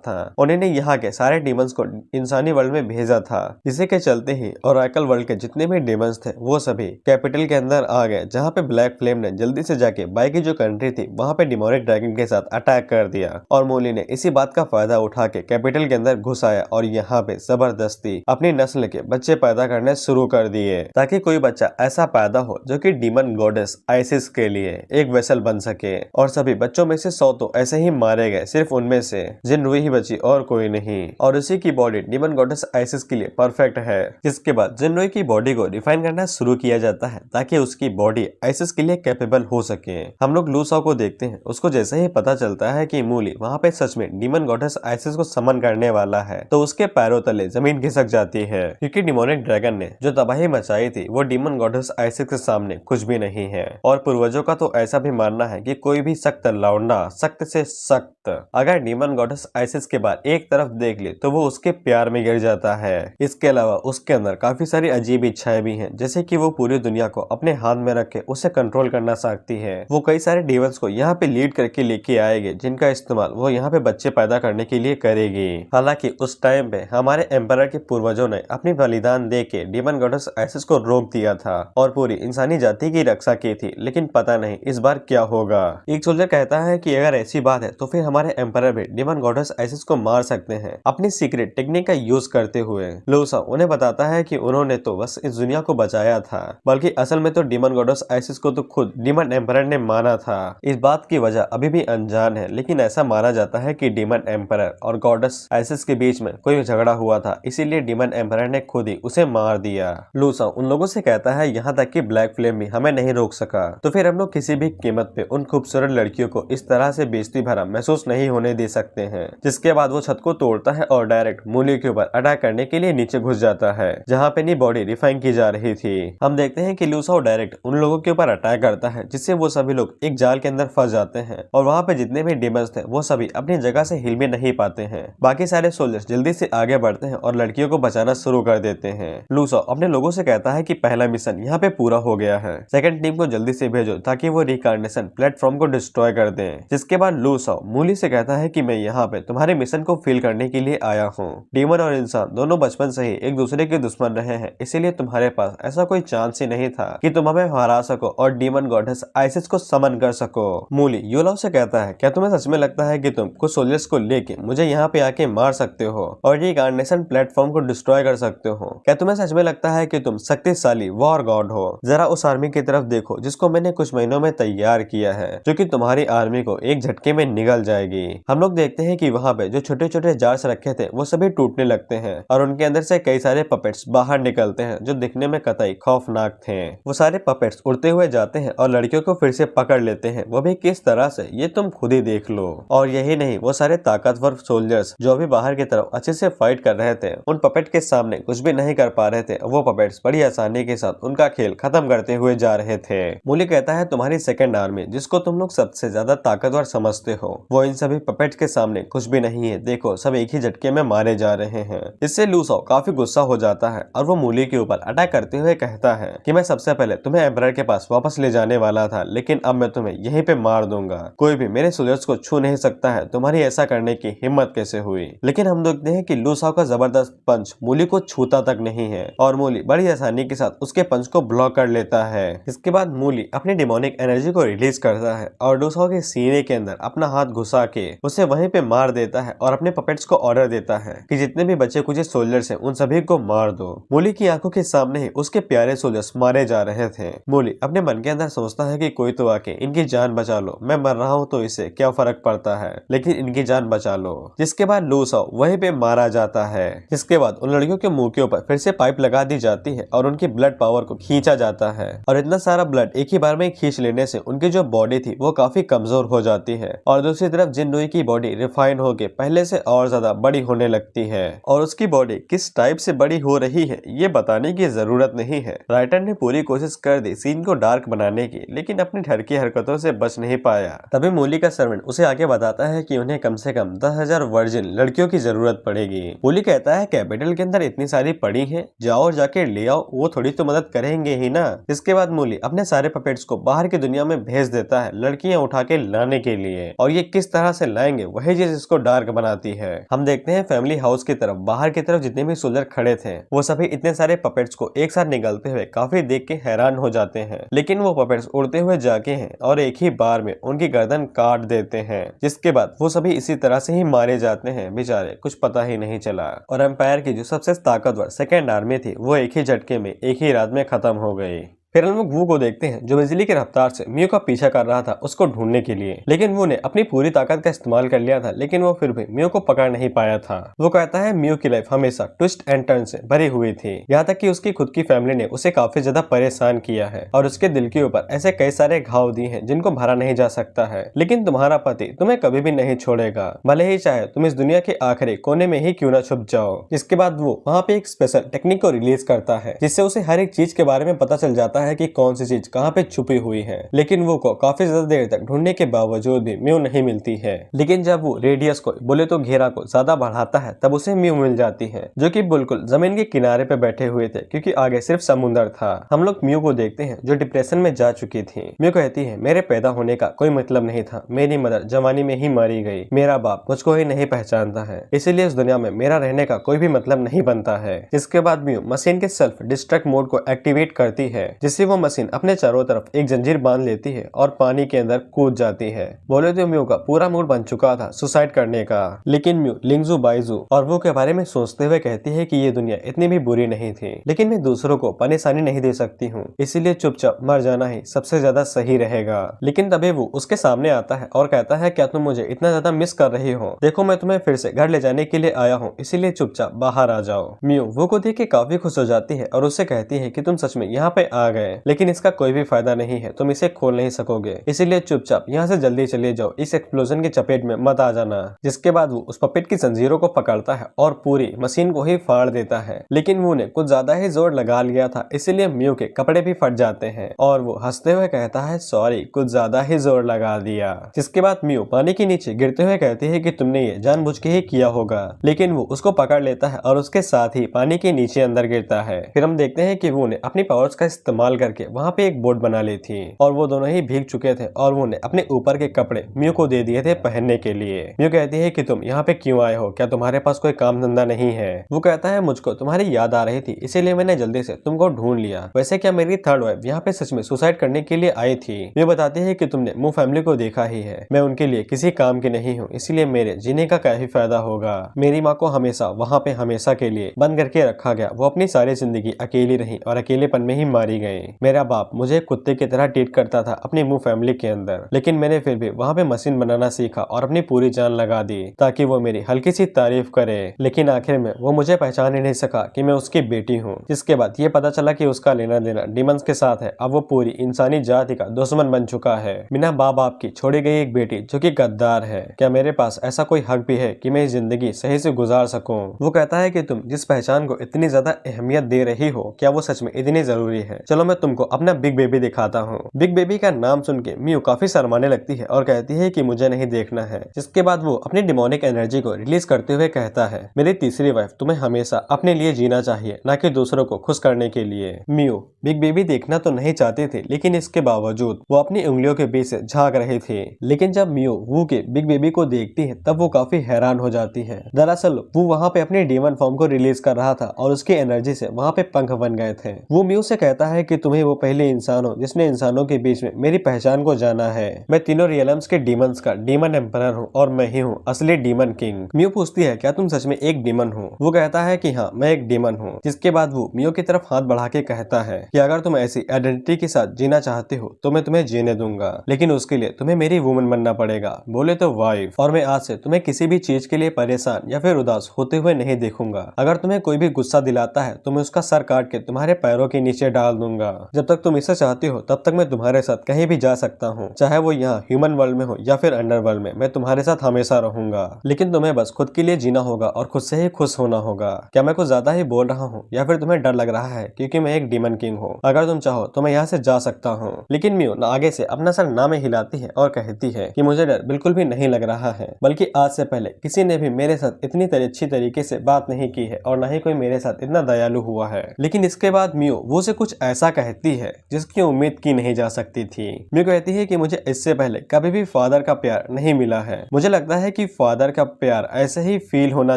था। उन्होंने यहाँ के सारे डीमंस को इंसानी वर्ल्ड में भेजा था, जिसे के चलते ही ओरेकल वर्ल्ड के जितने भी डीमंस थे वो सभी कैपिटल के अंदर आ गए, जहाँ पे ब्लैक फ्लेम ने जल्दी से जाके बाई की जो कंट्री थी वहाँ पे डिमोनिक ड्रैगन के साथ अटैक कर दिया। और मूली ने इसी बात का फायदा उठा के कैपिटल के अंदर घुस आया और यहाँ पे जबरदस्ती अपनी नस्ल के बच्चे पैदा करने शुरू कर दिए, ताकि कोई बच्चा ऐसा पैदा हो जो कि डीमन गॉडेस आइसिस के लिए एक वेसल बन सके। और सभी बच्चों में से 100 तो ऐसे ही मारे गए, सिर्फ उनमें से जिनरुई ही बची और कोई नहीं। और उसी की बॉडी डीमन गॉडेस आइसिस के लिए परफेक्ट है। जिसके बाद जिनरुई की बॉडी को रिफाइन करना शुरू किया जाता है ताकि उसकी बॉडी आइसिस के लिए कैपेबल हो सके। हम लोग लू साओ को देखते हैं, उसको जैसे ही पता चलता है कि मूली वहाँ पे सच में डीमन गॉडेस आइसिस को समन करने वाला है तो उसके पैरों तले जमीन खिसक जाती है, क्योंकि डिमोनिक ड्रैगन ने जो तबाही मचाई थी वो डीमन गॉडेस आइसिस के सामने कुछ भी नहीं है। और पूर्वजों का तो ऐसा भी मानना है कि कोई भी सख्त लौंडा सख्त से सख्त अगर डीमन गॉडेस आइसिस के बाद एक तरफ देख ले तो वो उसके प्यार में गिर जाता है। इसके अलावा उसके अंदर काफी सारी अजीब इच्छाएं भी हैं, जैसे कि वो पूरी दुनिया को अपने हाथ में रख के उसे कंट्रोल करना चाहती है। वो कई सारे डेवल्स को यहाँ पे लीड करके लेके आएगी, जिनका इस्तेमाल वो यहाँ पे बच्चे पैदा करने के लिए करेगी। हालांकि उस टाइम पे हमारे एम्परर के पूर्वजों ने अपनी बलिदान दे के डीमन गॉडेस आइसिस को रोक दिया था और पूरी इंसानी जाति की रक्षा की थी, लेकिन पता नहीं इस बार क्या होगा। एक सोल्जर कहता है कि अगर ऐसी बात है तो फिर हमारे एम्परर भी डीमन गॉडेस आइसिस को मार सकते हैं अपनी सीक्रेट टेक्निक का यूज करते हुए। लू साओ उन्हें बताता है कि उन्होंने तो बस इस दुनिया को बचाया था, बल्कि असल में तो डीमन गॉडेस आइसिस को तो खुद डीमन एम्परर ने माना था। इस बात की वजह अभी भी अनजान है, लेकिन ऐसा माना जाता है कि डीमन एम्परर और गॉडेस आइसिस के बीच में कोई झगड़ा हुआ था, इसीलिए डीमन एम्परर ने खुद ही उसे मार दिया। लू साओ उन लोगों से कहता है यहाँ तक कि ब्लैक फ्लेम भी हमें नहीं रोक सका, तो फिर हम लोग किसी भी कीमत पे उन खूबसूरत लड़कियों को इस तरह से बेइज्जती भरा महसूस नहीं होने दे सकते हैं। जिसके बाद वो छत को तोड़ता है और डायरेक्ट मूली के ऊपर अटैक करने के लिए नीचे घुस जाता है, जहाँ पे नी बॉडी रिफाइन की जा रही थी। हम देखते हैं कि लू साओ डायरेक्ट उन लोगों के ऊपर अटैक करता है, जिससे वो सभी लोग एक जाल के अंदर फंस जाते हैं और वहाँ पे जितने भी डीमंस थे वो सभी अपनी जगह से हिल भी नहीं पाते हैं। बाकी सारे सोल्जर्स जल्दी से आगे बढ़ते हैं और लड़कियों को बचाना शुरू कर देते हैं। लू साओ अपने लोगों से कहता है कि पहला मिशन यहाँ पे पूरा हो गया है, सेकंड टीम को जल्दी से भेजो ताकि वो रिकार्नेशन प्लेटफॉर्म को डिस्ट्रॉय कर दें। जिसके बाद लू साओ मूली से कहता है कि मैं यहाँ पे तुम्हारे मिशन को फील करने के लिए आया हूँ। डीमन और इंसान दोनों बचपन से ही एक दूसरे के दुश्मन रहे हैं, इसीलिए तुम्हारे पास ऐसा कोई चांस ही नहीं था कि तुम हमें हरा सको और डीमन गॉडेस आइसिस को समन कर सको। मूली यूलाओ से कहता है, क्या तुम्हें सच में लगता है कि तुम कुछ सोल्जर्स को लेके मुझे यहाँ पे आके मार सकते हो और रिकार्नेशन प्लेटफॉर्म को डिस्ट्रॉय कर सकते हो? क्या तुम्हें सच में लगता है कि तुम शक्तिशाली वॉर गॉड हो? जरा उस आर्मी की तरफ देखो जिसको मैंने कुछ महीनों में तैयार किया है, जो कि तुम्हारी आर्मी को एक झटके में निगल जाएगी। हम लोग देखते हैं कि वहाँ पे जो छोटे छोटे जार्स रखे थे वो सभी टूटने लगते हैं और उनके अंदर से कई सारे पपेट्स बाहर निकलते हैं, जो दिखने में कतई खौफनाक थे। वो सारे पपेट्स उड़ते हुए जाते हैं और लड़कियों को फिर से पकड़ लेते हैं, वो भी किस तरह से ये तुम खुद ही देख लो। और यही नहीं, वो सारे ताकतवर सोल्जर्स जो अभी बाहर की तरफ अच्छे से फाइट कर रहे थे उन पपेट के सामने कुछ भी नहीं कर पा रहे थे। वो पपेट्स बड़ी आसानी के साथ उनका खेल खत्म करते हुए जा रहे थे। मूली कहता है, तुम्हारी सेकंड आर्मी जिसको तुम लोग सबसे ज्यादा ताकतवर समझते हो वो इन सभी पपेट्स के सामने कुछ भी नहीं है, देखो सब एक ही झटके में मारे जा रहे हैं। इससे लू साओ काफी गुस्सा हो जाता है और वो मूली के ऊपर अटैक करते हुए कहता है कि मैं सबसे पहले तुम्हें एम्परर के पास वापस ले जाने वाला था, लेकिन अब मैं तुम्हें यहीं पे मार दूंगा। कोई भी मेरे सोल्जर्स को छू नहीं सकता है, तुम्हारी ऐसा करने की हिम्मत कैसे हुई? लेकिन हम देखते हैं कि लू साओ का जबरदस्त पंच मूली को छूता तक नहीं है और मूली बड़ी आसानी के साथ उसके पंच को ब्लॉक कर लेता है। इसके बाद मूली अपनी डिमोनिक एनर्जी को रिलीज करता है और लू साओ के सीने के अंदर अपना हाथ घुसा के उसे वहीं पे मार देता है और अपने पपेट्स को ऑर्डर देता है कि जितने भी बचे कुछ सोल्जर्स हैं उन सभी को मार दो। मूली की आंखों के सामने ही उसके प्यारे सोल्जर्स मारे जा रहे थे। मूली अपने मन के अंदर सोचता है कि कोई तो आके इनकी जान बचा लो, मैं मर रहा हूँ तो इसे क्या फर्क पड़ता है, लेकिन इनकी जान बचा लो। जिसके बाद लू साओ वहीं पे मारा जाता है। जिसके बाद उन लड़कियों के मुंह के ऊपर फिर से पाइप लगा दी जाती है और उनकी ब्लड पावर को खींचा जाता है और इतना सारा ब्लड एक ही बार में खींच लेने से उनकी जो बॉडी थी वो काफी कमजोर हो जाती है और दूसरी तरफ जिनरुई की बॉडी रिफाइन होके पहले से और ज्यादा बड़ी होने लगती है। और उसकी बॉडी किस टाइप से बड़ी हो रही है ये बताने की जरूरत नहीं है। राइटर ने पूरी कोशिश कर दी सीन को डार्क बनाने की, लेकिन अपनी डर की हरकतों से बच नहीं पाया। तभी मूली का सर्वेंट उसे आगे बताता है कि उन्हें कम से कम 10,000 वर्जिन लड़कियों की जरूरत पड़ेगी। मूली कहता है कैपिटल के अंदर इतनी सारी पड़ी हैं, जाओ और जाके ले आओ, वो थोड़ी तो मदद करेंगे ही ना। इसके बाद मूली अपने सारे पपेट्स को बाहर की दुनिया में भेज देता है लड़कियां उठा के लाने के लिए, और ये किस तरह से लाएंगे वही चीज इसको डार्क बनाती है। हम देखते हैं फैमिली हाउस की तरफ, बाहर की तरफ जितने भी सोल्जर खड़े थे वो सभी इतने सारे पपेट्स को एक साथ निकलते हुए काफी देख के हैरान हो जाते हैं, लेकिन वो पपेट्स उड़ते हुए जाके हैं और एक ही बार में उनकी गर्दन काट देते हैं, जिसके बाद वो सभी इसी तरह से ही मारे जाते हैं। बेचारे कुछ पता ही नहीं चला, और एम्पायर की जो सबसे ताकतवर सेकेंड आर्मी थी वो एक ही झटके में एक ही रात में खत्म हो गई। फिर हम लोग वू को देखते हैं जो बिजली की रफ्तार से म्यू का पीछा कर रहा था उसको ढूंढने के लिए, लेकिन वू ने अपनी पूरी ताकत का इस्तेमाल कर लिया था, लेकिन वो फिर भी म्यू को पकड़ नहीं पाया था। वो कहता है म्यू की लाइफ हमेशा ट्विस्ट एंड टर्न से भरी हुई थी, यहाँ तक कि उसकी खुद की फैमिली ने उसे काफी ज्यादा परेशान किया है और उसके दिल के ऊपर ऐसे कई सारे घाव दिए हैं जिनको भरा नहीं जा सकता है, लेकिन तुम्हारा पति तुम्हें कभी भी नहीं छोड़ेगा, भले ही चाहे तुम इस दुनिया के आखिरी कोने में ही क्यों ना छुप जाओ। इसके बाद वो वहाँ पे एक स्पेशल टेक्निक को रिलीज करता है जिससे उसे हर एक चीज के बारे में पता चल जाता है कि कौन सी चीज कहाँ पे छुपी हुई है, लेकिन वो को काफी ज्यादा देर तक ढूंढने के बावजूद भी म्यू नहीं मिलती है। लेकिन जब वो रेडियस को बोले तो घेरा को ज्यादा बढ़ाता है तब उसे म्यू मिल जाती है, जो कि बिल्कुल जमीन के किनारे पे बैठे हुए थे क्योंकि आगे सिर्फ समुद्र था। हम लोग म्यू को देखते हैं जो डिप्रेशन में जा चुकी थी। म्यू कहती है मेरे पैदा होने का कोई मतलब नहीं था, मेरी मदर जवानी में ही मारी गई, मेरा बाप मुझको ही नहीं पहचानता है, इसीलिए इस दुनिया में मेरा रहने का कोई भी मतलब नहीं बनता है। इसके बाद म्यू मशीन के सेल्फ डिस्ट्रक्ट मोड को एक्टिवेट करती है, जिससे वो मशीन अपने चारों तरफ एक जंजीर बांध लेती है और पानी के अंदर कूद जाती है। बोले तो म्यू का पूरा मूड बन चुका था सुसाइड करने का, लेकिन म्यू लिंगजू बाइजू और वो के बारे में सोचते हुए कहती है कि ये दुनिया इतनी भी बुरी नहीं थी, लेकिन मैं दूसरों को परेशानी नहीं दे सकती हूँ, इसीलिए चुपचाप मर जाना ही सबसे ज्यादा सही रहेगा। लेकिन तभी वो उसके सामने आता है और कहता है क्या तुम मुझे इतना ज्यादा मिस कर रही हो, देखो मैं तुम्हें फिर से घर ले जाने के लिए आया हूँ, इसीलिए चुपचाप बाहर आ जाओ। म्यू वो को देख के काफी खुश हो जाती है और उससे कहती है कि तुम सच में यहाँ पे आ गए, लेकिन इसका कोई भी फायदा नहीं है, तुम इसे खोल नहीं सकोगे, इसीलिए चुपचाप यहाँ से जल्दी चले जाओ, इस एक्सप्लोजन के चपेट में मत आ जाना। जिसके बाद वो उस पपेट की जंजीरों को पकड़ता है और पूरी मशीन को ही फाड़ देता है, लेकिन वो ने कुछ ज्यादा ही जोर लगा लिया था, इसीलिए म्यू के कपड़े भी फट जाते हैं और वो हंसते हुए कहता है सॉरी कुछ ज्यादा ही जोर लगा दिया। जिसके बाद म्यू पानी के नीचे गिरते हुए कहती है कि तुमने ये जानबूझ के ही किया होगा, लेकिन वो उसको पकड़ लेता है और उसके साथ ही पानी के नीचे अंदर गिरता है। फिर हम देखते हैं कि वो ने अपनी पावर्स का इस्तेमाल करके वहाँ पे एक बोट बना ली थी और वो दोनों ही भीग चुके थे और वो ने अपने ऊपर के कपड़े म्यू को दे दिए थे पहनने के लिए। म्यू कहती है कि तुम यहाँ पे क्यों आए हो, क्या तुम्हारे पास कोई काम धंधा नहीं है। वो कहता है मुझको तुम्हारी याद आ रही थी, इसीलिए मैंने जल्दी से तुमको ढूंढ लिया, वैसे क्या मेरी थर्ड वाइफ यहाँ पे सच में सुसाइड करने के लिए आई थी। म्यू बताती है कि तुमने मू फैमिली को देखा ही है, मैं उनके लिए किसी काम की नहीं हूँ, इसीलिए मेरे जीने का क्या ही फायदा होगा। मेरी माँ को हमेशा वहाँ पे हमेशा के लिए बंद करके रखा गया, वो अपनी सारी जिंदगी अकेली रही और अकेलेपन में ही मारी गई। मेरा बाप मुझे कुत्ते की तरह ट्रीट करता था अपनी मू फैमिली के अंदर, लेकिन मैंने फिर भी वहाँ पे मशीन बनाना सीखा और अपनी पूरी जान लगा दी ताकि वो मेरी हल्की सी तारीफ करे, लेकिन आखिर में वो मुझे पहचान ही नहीं सका कि मैं उसकी बेटी हूँ। जिसके बाद ये पता चला कि उसका लेना देना डीमंस के साथ है, अब वो पूरी इंसानी जाति का दुश्मन बन चुका है। बिना बाप बाप की छोड़ी गई एक बेटी जो कि गद्दार है, क्या मेरे पास ऐसा कोई हक भी है कि मैं इस जिंदगी सही से गुजार सकूं। वो कहता है कि तुम जिस पहचान को इतनी ज्यादा अहमियत दे रही हो क्या वो सच में इतनी जरूरी है, चलो मैं तुमको अपना बिग बेबी दिखाता हूँ। बिग बेबी का नाम सुन के म्यू काफी शर्माने लगती है और कहती है कि मुझे नहीं देखना है। जिसके बाद वो अपनी डिमोनिक एनर्जी को रिलीज करते हुए कहता है मेरी तीसरी वाइफ तुम्हें हमेशा अपने लिए जीना चाहिए, ना कि दूसरों को खुश करने के लिए। म्यू बिग बेबी देखना तो नहीं चाहती थी, लेकिन इसके बावजूद वो अपनी उंगलियों के बीच से झांक रही थी। लेकिन जब म्यू वू के बिग बेबी को देखती है तब वो काफी हैरान हो जाती है। दरअसल वो वहाँ पे अपनी डीमन फॉर्म को रिलीज कर रहा था और उसकी एनर्जी से वहाँ पे पंख बन गए थे। वो म्यू से कहता है कि तुम्हें वो पहले इंसान हो जिसने इंसानों के बीच में मेरी पहचान को जाना है। मैं तीनों रियलम्स के डीमंस का डीमन एम्परर हूँ और मैं ही हूँ असली डीमन किंग। म्यू पूछती है क्या तुम सच में एक डीमन हो। वो कहता है कि हाँ मैं एक डीमन हूँ। जिसके बाद वो म्यू की तरफ हाथ बढ़ा के कहता है कि अगर तुम ऐसी आइडेंटिटी के साथ जीना चाहते हो तो मैं तुम्हें जीने दूंगा, लेकिन उसके लिए तुम्हें मेरी वुमन बनना पड़ेगा, बोले तो वाइफ। और मैं आज से तुम्हें किसी भी चीज के लिए परेशान या फिर उदास होते हुए नहीं देखूंगा। अगर तुम्हें कोई भी गुस्सा दिलाता है तो मैं उसका सर काट के तुम्हारे पैरों के नीचे डाल दूंगा। रहूंगा। जब तक तुम इसे चाहती हो तब तक मैं तुम्हारे साथ कहीं भी जा सकता हूँ, चाहे वो यहाँ ह्यूमन वर्ल्ड में हो या फिर अंडरवर्ल्ड में, मैं तुम्हारे साथ हमेशा रहूंगा। लेकिन तुम्हें बस खुद के लिए जीना होगा और खुद से ही खुश होना होगा। क्या मैं कुछ ज्यादा ही बोल रहा हूँ या फिर तुम्हें डर लग रहा है क्योंकि मैं एक डीमन किंग हूँ? अगर तुम चाहो तो मैं यहाँ से जा सकता हूँ। लेकिन म्यू आगे से अपना सर ना में हिलाती है और कहती है कि मुझे डर बिल्कुल भी नहीं लग रहा है, बल्कि आज से पहले किसी ने भी मेरे साथ इतनी अच्छी तरीके से बात नहीं की है और न ही कोई मेरे साथ इतना दयालु हुआ है। लेकिन इसके बाद म्यू वो से कुछ ऐसा कहती है जिसकी उम्मीद की नहीं जा सकती थी। म्यू कहती है कि मुझे इससे पहले कभी भी फादर का प्यार नहीं मिला है। मुझे लगता है कि फादर का प्यार ऐसे ही फील होना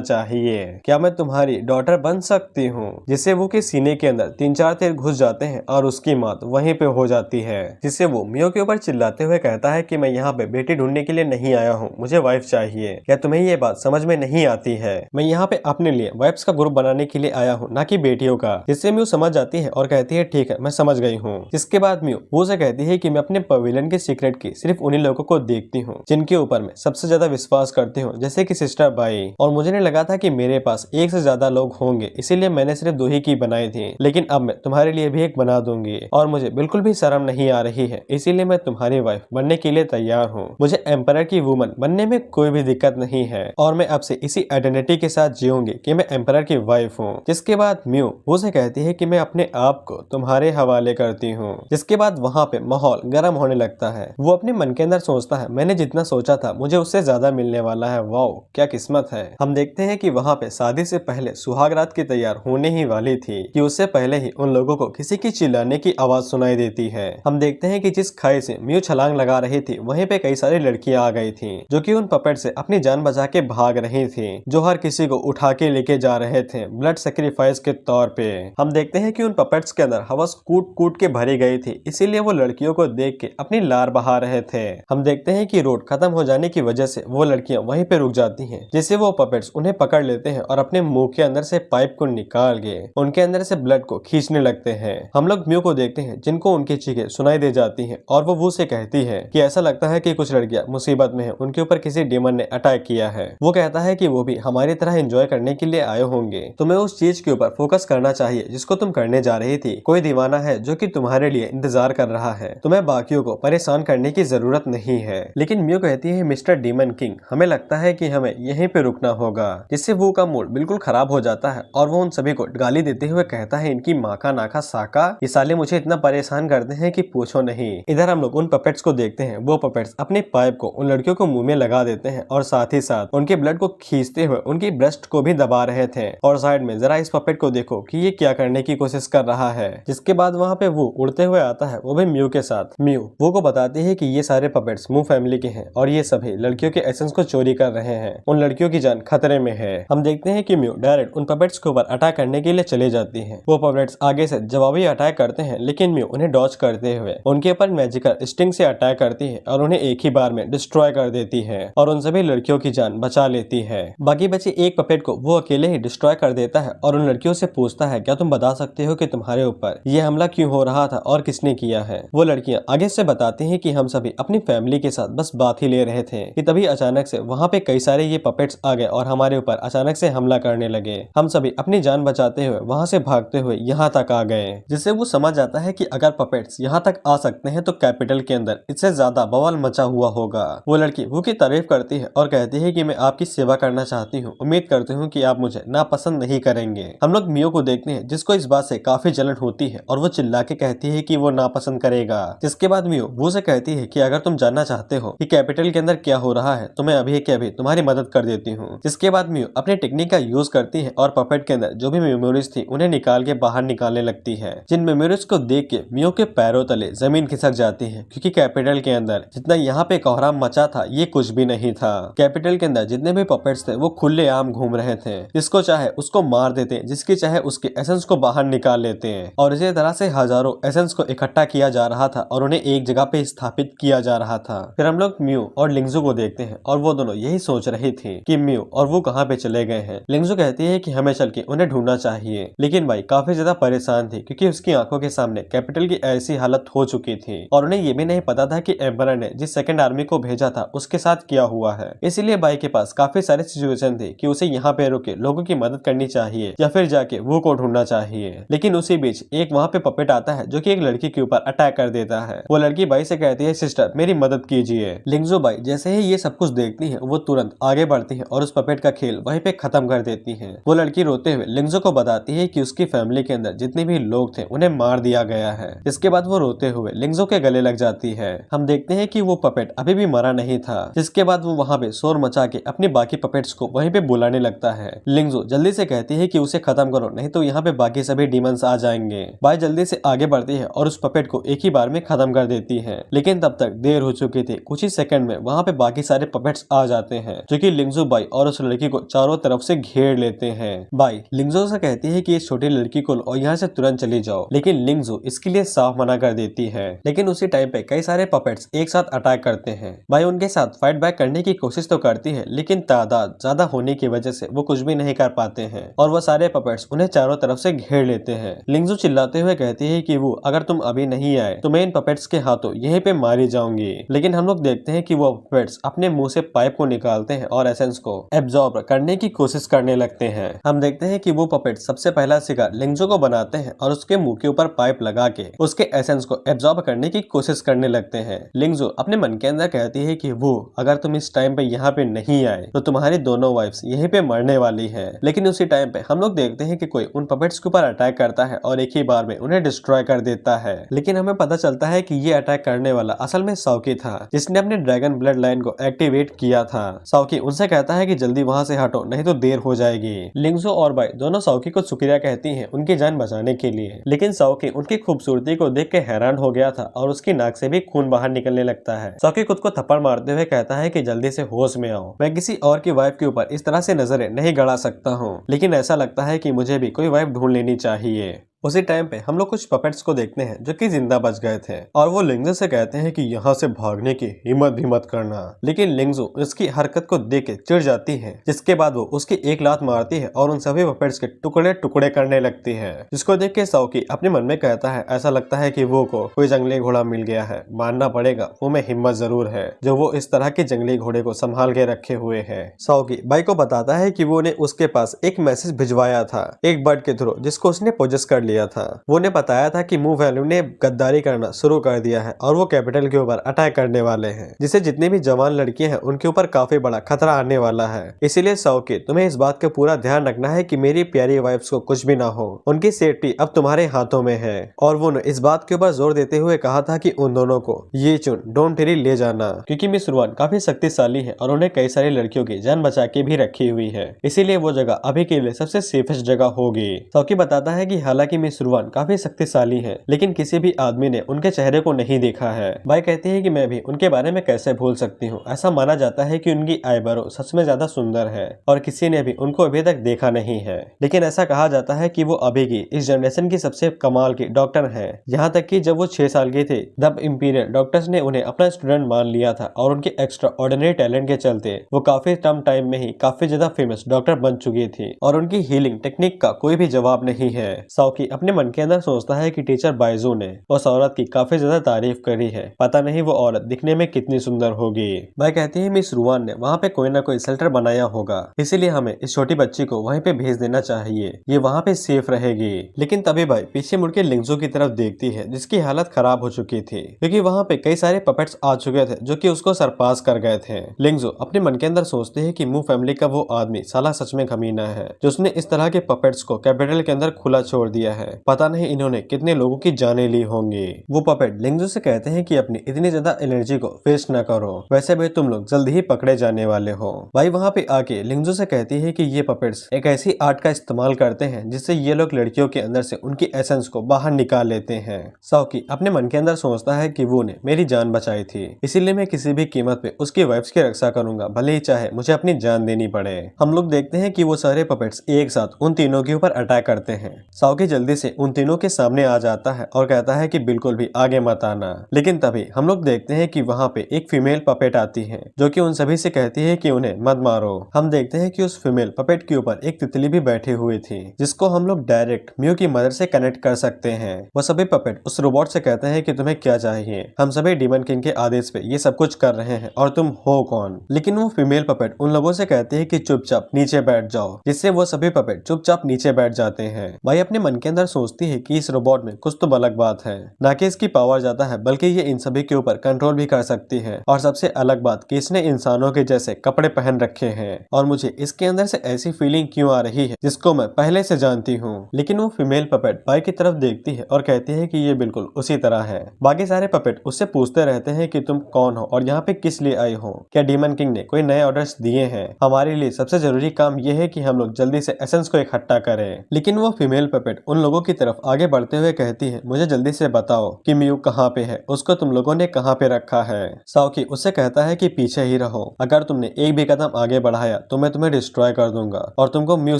चाहिए। क्या मैं तुम्हारी डॉटर बन सकती हूँ? जिससे वो के सीने के अंदर 3-4 तीर घुस जाते हैं और उसकी मौत वहीं पे हो जाती है। जिससे वो म्यू के ऊपर चिल्लाते हुए कहता है कि मैं यहाँ पे बेटी ढूंढने के लिए नहीं आया हूँ, मुझे वाइफ चाहिए। क्या तुम्हें ये बात समझ में नहीं आती है? मैं यहाँ पे अपने लिए वाइफ्स का ग्रुप बनाने के लिए आया हूँ, ना कि बेटियों का। जिससे म्यू समझ जाती है और कहती है ठीक है, मैं समझ गई हूँ। जिसके बाद म्यू वो से कहती है कि मैं अपने पवेलियन के सीक्रेट की सिर्फ उन्हीं लोगों को देखती हूँ जिनके ऊपर मैं सबसे ज्यादा विश्वास करती हूँ, जैसे कि सिस्टर बाई। और मुझे नहीं लगा था कि मेरे पास एक से ज्यादा लोग होंगे, इसीलिए मैंने सिर्फ 2 ही की बनाई थी। लेकिन अब मैं तुम्हारे लिए भी एक बना दूंगी और मुझे बिल्कुल भी शर्म नहीं आ रही है, इसीलिए मैं तुम्हारी वाइफ बनने के लिए तैयार हूँ। मुझे एम्परर की वुमन बनने में कोई भी दिक्कत नहीं है और मैं अब से इसी आइडेंटिटी के साथ जीऊंगी कि मैं एम्परर की वाइफ हूँ। जिसके बाद म्यू वो से कहती है कि मैं अपने आप को तुम्हारे हवाले करती हूँ। जिसके बाद वहाँ पे माहौल गर्म होने लगता है। वो अपने मन के अंदर सोचता है मैंने जितना सोचा था मुझे उससे ज्यादा मिलने वाला है, वाओ क्या किस्मत है। हम देखते हैं कि वहाँ पे शादी से पहले सुहागरात की तैयार होने ही वाली थी कि उससे पहले ही उन लोगों को किसी की चिल्लाने की आवाज सुनाई देती है। हम देखते हैं कि जिस खाई से म्यू छलांग लगा रही थी वहीं पे कई सारी लड़कियां आ गई थी जो कि उन पपेट से अपनी जान बचा के भाग रही थी, जो हर किसी को उठा के लेके जा रहे थे ब्लड सेक्रीफाइस के तौर पे। हम देखते हैं कि उन पपेट्स के अंदर हवस कूट कूट के भरी गई थी, इसीलिए वो लड़कियों को देख के अपनी लार बहा रहे थे। हम देखते हैं कि रोड खत्म हो जाने की वजह से वो लड़कियां वहीं पे रुक जाती हैं, जिससे वो पपेट्स उन्हें पकड़ लेते हैं और अपने मुंह के अंदर से पाइप को निकाल के उनके अंदर से ब्लड को खींचने लगते हैं। हम लोग म्यू को देखते हैं जिनको उनकी चीखें सुनाई दे जाती हैं और वो से कहती है कि ऐसा लगता है कि कुछ लड़कियां मुसीबत में हैं, उनके ऊपर किसी डीमन ने अटैक किया है। वो कहता है कि वो भी हमारी तरह एंजॉय करने के लिए आए होंगे, तुम्हें उस चीज के ऊपर फोकस करना चाहिए जिसको तुम करने जा रही थी। कोई दीवाना है जो कि तुम्हारे लिए इंतजार कर रहा है, तुम्हें बाकियों को परेशान करने की जरूरत नहीं है। लेकिन म्यू कहती है मिस्टर डीमन किंग हमें लगता है कि हमें यहीं पे रुकना होगा। जिससे वो का मूड बिल्कुल खराब हो जाता है और वो उन सभी को गाली देते हुए कहता है इनकी माँ का नाका साका, ये साले मुझे इतना परेशान करते हैं कि पूछो नहीं। इधर हम लोग उन पपेट्स को देखते हैं, वो पपेट्स अपने पाइप को उन लड़कियों को मुंह में लगा देते हैं और साथ ही साथ उनके ब्लड को खींचते हुए उनकी ब्रेस्ट को भी दबा रहे थे। और साइड में जरा इस पपेट को देखो कि ये क्या करने की कोशिश कर रहा है। जिसके बाद वहाँ पे वो उड़ते हुए आता है, वो भी म्यू के साथ। म्यू वो को बताती है कि ये सारे पपेट्स मू फैमिली के हैं और ये सभी लड़कियों के एसेंस को चोरी कर रहे हैं, उन लड़कियों की जान खतरे में है। हम देखते हैं कि म्यू डायरेक्ट उन पपेट्स के ऊपर अटैक करने के लिए चली जाती है। वो पपेट्स आगे से जवाबी अटैक करते हैं, लेकिन म्यू उन्हें डॉज करते हुए उनके ऊपर मैजिकल स्टिंग से अटैक करती है और उन्हें एक ही बार में डिस्ट्रॉय कर देती है और उन सभी लड़कियों की जान बचा लेती है। बाकी बची एक पपेट को वो अकेले ही डिस्ट्रॉय कर देता है और उन लड़कियों से पूछता है क्या तुम बता सकते हो कि तुम्हारे ऊपर ये हमला क्यों हो रहा था और किसने किया है। वो लड़कियां आगे से बताती हैं कि हम सभी अपनी फैमिली के साथ बस बात ही ले रहे थे कि तभी अचानक से वहाँ पे कई सारे ये पपेट्स आ गए और हमारे ऊपर अचानक से हमला करने लगे। हम सभी अपनी जान बचाते हुए वहाँ से भागते हुए यहाँ तक आ गए। जिससे वो समझ आता है कि अगर पपेट्स यहाँ तक आ सकते हैं तो कैपिटल के अंदर इससे ज्यादा बवाल मचा हुआ होगा। वो लड़की वो की तारीफ करती है और कहती है कि मैं आपकी सेवा करना चाहती हूँ, उम्मीद करती हूँ कि आप मुझे नापसंद नहीं करेंगे। हम लोग मियो को देखते हैं जिसको इस बात से काफी जलन होती है और वो चिल्ला के कहती है कि वो नापसंद करेगा। जिसके बाद मियो वो से कहती है कि अगर तुम जानना चाहते हो कि कैपिटल के अंदर क्या हो रहा है तो मैं अभी के अभी तुम्हारी मदद कर देती हूँ। जिसके बाद मियो अपने टेक्निक का यूज करती है और पपेट के अंदर जो भी मेमोरीज थी उन्हें निकाल के बाहर निकालने लगती है। जिन मेमोरीज को देख के मियो के पैरों तले जमीन खिसक जाती है, क्योंकि कैपिटल के अंदर जितना यहाँ पे कोहराम मचा था ये कुछ भी नहीं था। कैपिटल के अंदर जितने भी पपेट्स थे वो खुले आम घूम रहे थे, जिसको चाहे उसको मार देते, जिसकी चाहे उसके एसेंस को बाहर निकाल लेते हैं। और इसी तरह से हजारों एसेंस को इकट्ठा किया जा रहा था और उन्हें एक जगह पे स्थापित किया जा रहा था। फिर हम लोग म्यू और लिंगजू को देखते हैं और वो दोनों यही सोच रही थी कि म्यू और वो कहाँ पे चले गए हैं। लिंगजू कहती है कि हमें चल के उन्हें ढूंढना चाहिए, लेकिन भाई काफी ज्यादा परेशान थी क्योंकि उसकी आंखों के सामने कैपिटल की ऐसी हालत हो चुकी थी और उन्हें ये भी नहीं पता था कि एम्परर ने जिस सेकंड आर्मी को भेजा था उसके साथ क्या हुआ है। इसीलिए भाई के पास काफी सारे सिचुएशन थे कि उसे यहाँ पे रुके लोगों की मदद करनी चाहिए या फिर जाके वो को ढूंढना चाहिए। लेकिन उसी बीच एक वहाँ पे पपेट आता है जो कि एक लड़की के ऊपर अटैक कर देता है। वो लड़की बाई से कहती है सिस्टर मेरी मदद कीजिए। लिंगजो बाई जैसे ही ये सब कुछ देखती है वो तुरंत आगे बढ़ती है और उस पपेट का खेल वहीं पे खत्म कर देती है। वो लड़की रोते हुए लिंगजो को बताती है कि उसकी फैमिली के अंदर जितने भी लोग थे उन्हें मार दिया गया है। इसके बाद वो रोते हुए लिंगजो के गले लग जाती है। हम देखते हैं कि वो पपेट अभी भी मरा नहीं था, जिसके बाद वो वहाँ पे शोर मचा के अपने बाकी पपेट्स को वहीं पे बुलाने लगता है। लिंगजो जल्दी से कहती है कि उसे खत्म करो नहीं तो यहाँ पे बाकी सभी डीमंस आ जाएंगे। बाई जल्दी से आगे बढ़ती है और उस पपेट को एक ही बार में खत्म कर देती है, लेकिन तब तक देर हो चुकी थी। कुछ ही सेकंड में वहाँ पे बाकी सारे पपेट्स आ जाते हैं जो कि लिंगजो बाई और उस लड़की को चारों तरफ से घेर लेते हैं। बाई लिंगजो से कहती है कि इस छोटी लड़की को और यहाँ से तुरंत चली जाओ, लेकिन लिंगजो इसके लिए साफ मना कर देती है। लेकिन उसी टाइम पे कई सारे पपेट्स एक साथ अटैक करते हैं। बाई उनके साथ फाइट बैक करने की कोशिश तो करती है, लेकिन तादाद ज्यादा होने की वजह से वो कुछ भी नहीं कर पाते हैं और वो सारे पपेट्स उन्हें चारों तरफ से घेर लेते हैं। लिंगजो चिल्लाते हुए कहती है कि वो अगर तुम अभी नहीं आए तो मैं इन पपेट्स के हाथों यहीं पे मारी जाऊंगी। लेकिन हम लोग देखते हैं कि वो पपेट्स अपने मुंह से पाइप को निकालते हैं और एसेंस को एब्जॉर्ब करने की कोशिश करने लगते हैं। हम देखते हैं कि वो पपेट सबसे पहला शिकार लिंगजो को बनाते हैं और उसके मुंह के ऊपर पाइप लगा के उसके एसेंस को एब्जॉर्ब करने की कोशिश करने लगते हैं। लिंगजो अपने मन के अंदर कहती है कि वो अगर तुम इस टाइम पे यहाँ पे नहीं आए तो तुम्हारी दोनों वाइफ्स यहीं पे मरने वाली है। लेकिन उसी टाइम पे हम लोग देखते हैं कि कोई उन पपेट्स के ऊपर अटैक करता है और एक ही बार में उन्हें डिस्ट्रॉय कर देता है। लेकिन हमें पता चलता है कि ये अटैक करने वाला असल में साओकी था, जिसने अपने ड्रैगन ब्लड लाइन को एक्टिवेट किया था। साओकी उनसे कहता है कि जल्दी वहाँ से हटो नहीं तो देर हो जाएगी। लिंगजो और बाई दोनों साओकी को शुक्रिया कहती हैं उनकी जान बचाने के लिए, लेकिन साओकी उनकी खूबसूरती को देख के हैरान हो गया था और उसकी नाक से भी खून बाहर निकलने लगता है। साओकी खुद को थप्पड़ मारते हुए कहता है कि जल्दी से होश में आओ, मैं किसी और की वाइफ के ऊपर इस तरह से नजरें नहीं गड़ा सकता हूँ, लेकिन ऐसा लगता है कि मुझे भी कोई वाइफ ढूंढ लेनी चाहिए। उसी टाइम पे हम लोग कुछ पपेट्स को देखते हैं जो कि जिंदा बच गए थे और वो लिंगजो से कहते हैं कि यहाँ से भागने की हिम्मत भी मत करना। लेकिन लिंगजो उसकी हरकत को देख के चिढ़ जाती है, जिसके बाद वो उसकी एक लात मारती है और उन सभी पपेट्स के टुकड़े टुकड़े करने लगती है, जिसको देख के साओकी अपने मन में कहता है ऐसा लगता है कि वो को कोई जंगली घोड़ा मिल गया है, मानना पड़ेगा वो में हिम्मत जरूर है जो वो इस तरह के जंगली घोड़े को संभाल के रखे हुए है। साओकी बाई को बताता है कि वो ने उसके पास एक मैसेज भिजवाया था एक बर्ड के थ्रू, जिसको उसने पोजेस कर लिया था। वो ने बताया था कि मू वैल्यू ने गद्दारी करना शुरू कर दिया है और वो कैपिटल के ऊपर अटैक करने वाले हैं, जिससे जितनी भी जवान लड़कियां हैं उनके ऊपर काफी बड़ा खतरा आने वाला है। इसीलिए साओकी तुम्हें इस बात का पूरा ध्यान रखना है कि मेरी प्यारी वाइफ्स को कुछ भी ना हो, उनकी सेफ्टी अब तुम्हारे हाथों में है। और वो ने इस बात के ऊपर जोर देते हुए कहा था कि उन दोनों को ये चुन डोंट टेरी ले जाना, क्योंकि मिस रुआन काफी शक्तिशाली है और उन्हें कई सारी लड़कियों की जान बचा के भी रखी हुई है, इसीलिए वो जगह अभी के लिए सबसे सेफेस्ट जगह होगी। साओकी बताता है कि हालांकि मिस रुआन काफी शक्तिशाली है, लेकिन किसी भी आदमी ने उनके चेहरे को नहीं देखा है। बाई कहती है कि मैं भी उनके बारे में कैसे भूल सकती हूँ, ऐसा माना जाता है कि उनकी आईब्रो सच में ज्यादा सुंदर है और किसी ने भी उनको अभी तक देखा नहीं है। लेकिन ऐसा कहा जाता है कि वो अभी की इस जनरेशन की सबसे कमाल की डॉक्टर है। यहाँ तक कि जब वो 6 साल की थे तब इंपीरियल डॉक्टर्स ने उन्हें अपना स्टूडेंट मान लिया था और उनके एक्स्ट्रा ऑर्डिनरी टैलेंट के चलते वो काफी कम टाइम में ही काफी ज्यादा फेमस डॉक्टर बन चुकी थी और उनकी हीलिंग टेक्निक का कोई भी जवाब नहीं है। साओकी अपने मन के अंदर सोचता है कि टीचर बाइजू ने उस औरत की काफी ज्यादा तारीफ करी है, पता नहीं वो औरत दिखने में कितनी सुंदर होगी। बाई कहती है मिस रुआन ने वहाँ पे कोई ना कोई शेल्टर बनाया होगा, इसीलिए हमें इस छोटी बच्ची को वहीं पे भेज देना चाहिए, ये वहाँ पे सेफ रहेगी। लेकिन तभी बाई पीछे मुड़ के लिंगजो की तरफ देखती है, जिसकी हालत खराब हो चुकी थी क्योंकि वहाँ पे कई सारे पपेट्स आ चुके थे जो कि उसको सरपास कर गए थे। लिंगजो अपने मन के अंदर सोचते है कि मू फैमिली का वो आदमी साला सच में कमीना है जो उसने इस तरह के पपेट्स को कैपिटल के अंदर खुला छोड़ दिया है, पता नहीं इन्होंने कितने लोगों की जाने ली होंगी। वो पपेट लिंगजो से कहते हैं कि अपनी इतनी ज्यादा एनर्जी को वेस्ट न करो, वैसे भी तुम लोग जल्द ही पकड़े जाने वाले हो। भाई वहाँ पे आके लिंगजो से कहती है कि ये पपेट्स एक ऐसी आर्ट का इस्तेमाल करते हैं जिससे ये लोग लड़कियों के अंदर से उनकी एसेंस को बाहर निकाल लेते हैं। साओकी अपने मन के अंदर सोचता है कि वो ने मेरी जान बचाई थी, इसीलिए मैं किसी भी कीमत पे उसकी वाइफ्स की रक्षा करूंगा, भले ही चाहे मुझे अपनी जान देनी पड़े। हम लोग देखते हैं कि वो सारे पपेट्स एक साथ उन तीनों के ऊपर अटैक करते हैं। साओकी जल्दी से उन तीनों के सामने आ जाता है और कहता है कि बिल्कुल भी आगे मत आना। लेकिन तभी हम लोग देखते हैं कि वहाँ पे एक फीमेल पपेट आती है जो कि उन सभी से कहती है कि उन्हें मत मारो। हम देखते हैं कि उस फीमेल पपेट के ऊपर एक तितली भी बैठी हुई थी जिसको हम लोग डायरेक्ट म्यू की मदर से कनेक्ट कर सकते हैं। वो सभी पपेट उस रोबोट से कहते हैं कि तुम्हें क्या चाहिए, हम सभी डीमन किंग के आदेश पे ये सब कुछ कर रहे हैं और तुम हो कौन। लेकिन वो फीमेल पपेट उन लोगों से कहती है कि चुपचाप नीचे बैठ जाओ, जिससे वो सभी पपेट चुपचाप नीचे बैठ जाते हैं। भाई अपने मन के अंदर सोचती है कि इस रोबोट में कुछ तो अलग बात है, ना कि इसकी पावर ज्यादा है बल्कि ये इन सभी के ऊपर कंट्रोल भी कर सकती है। और सबसे अलग बात कि इसने इंसानों के जैसे कपड़े पहन रखे हैं और मुझे इसके अंदर से ऐसी फीलिंग क्यों आ रही है जिसको मैं पहले से जानती हूँ। लेकिन वो फीमेल पपेट बाई की तरफ देखती है और कहती है कि ये बिल्कुल उसी तरह है। बाकी सारे पपेट उससे पूछते रहते हैं कि तुम कौन हो और यहाँ पे किस लिए आई हो, क्या डीमन किंग ने कोई नए ऑर्डर्स दिए हैं? हमारे लिए सबसे जरूरी काम यह है कि हम लोग जल्दी से एसेंस को इकट्ठा करें। लेकिन वो फीमेल पपेट उन लोगों की तरफ आगे बढ़ते हुए कहती है, मुझे जल्दी से बताओ कि मियू कहाँ पे है, उसको तुम लोगों ने कहाँ पे रखा है? साओकी उससे कहता है कि पीछे ही रहो, अगर तुमने एक भी कदम आगे बढ़ाया तो मैं तुम्हें डिस्ट्रॉय कर दूंगा और तुमको मियू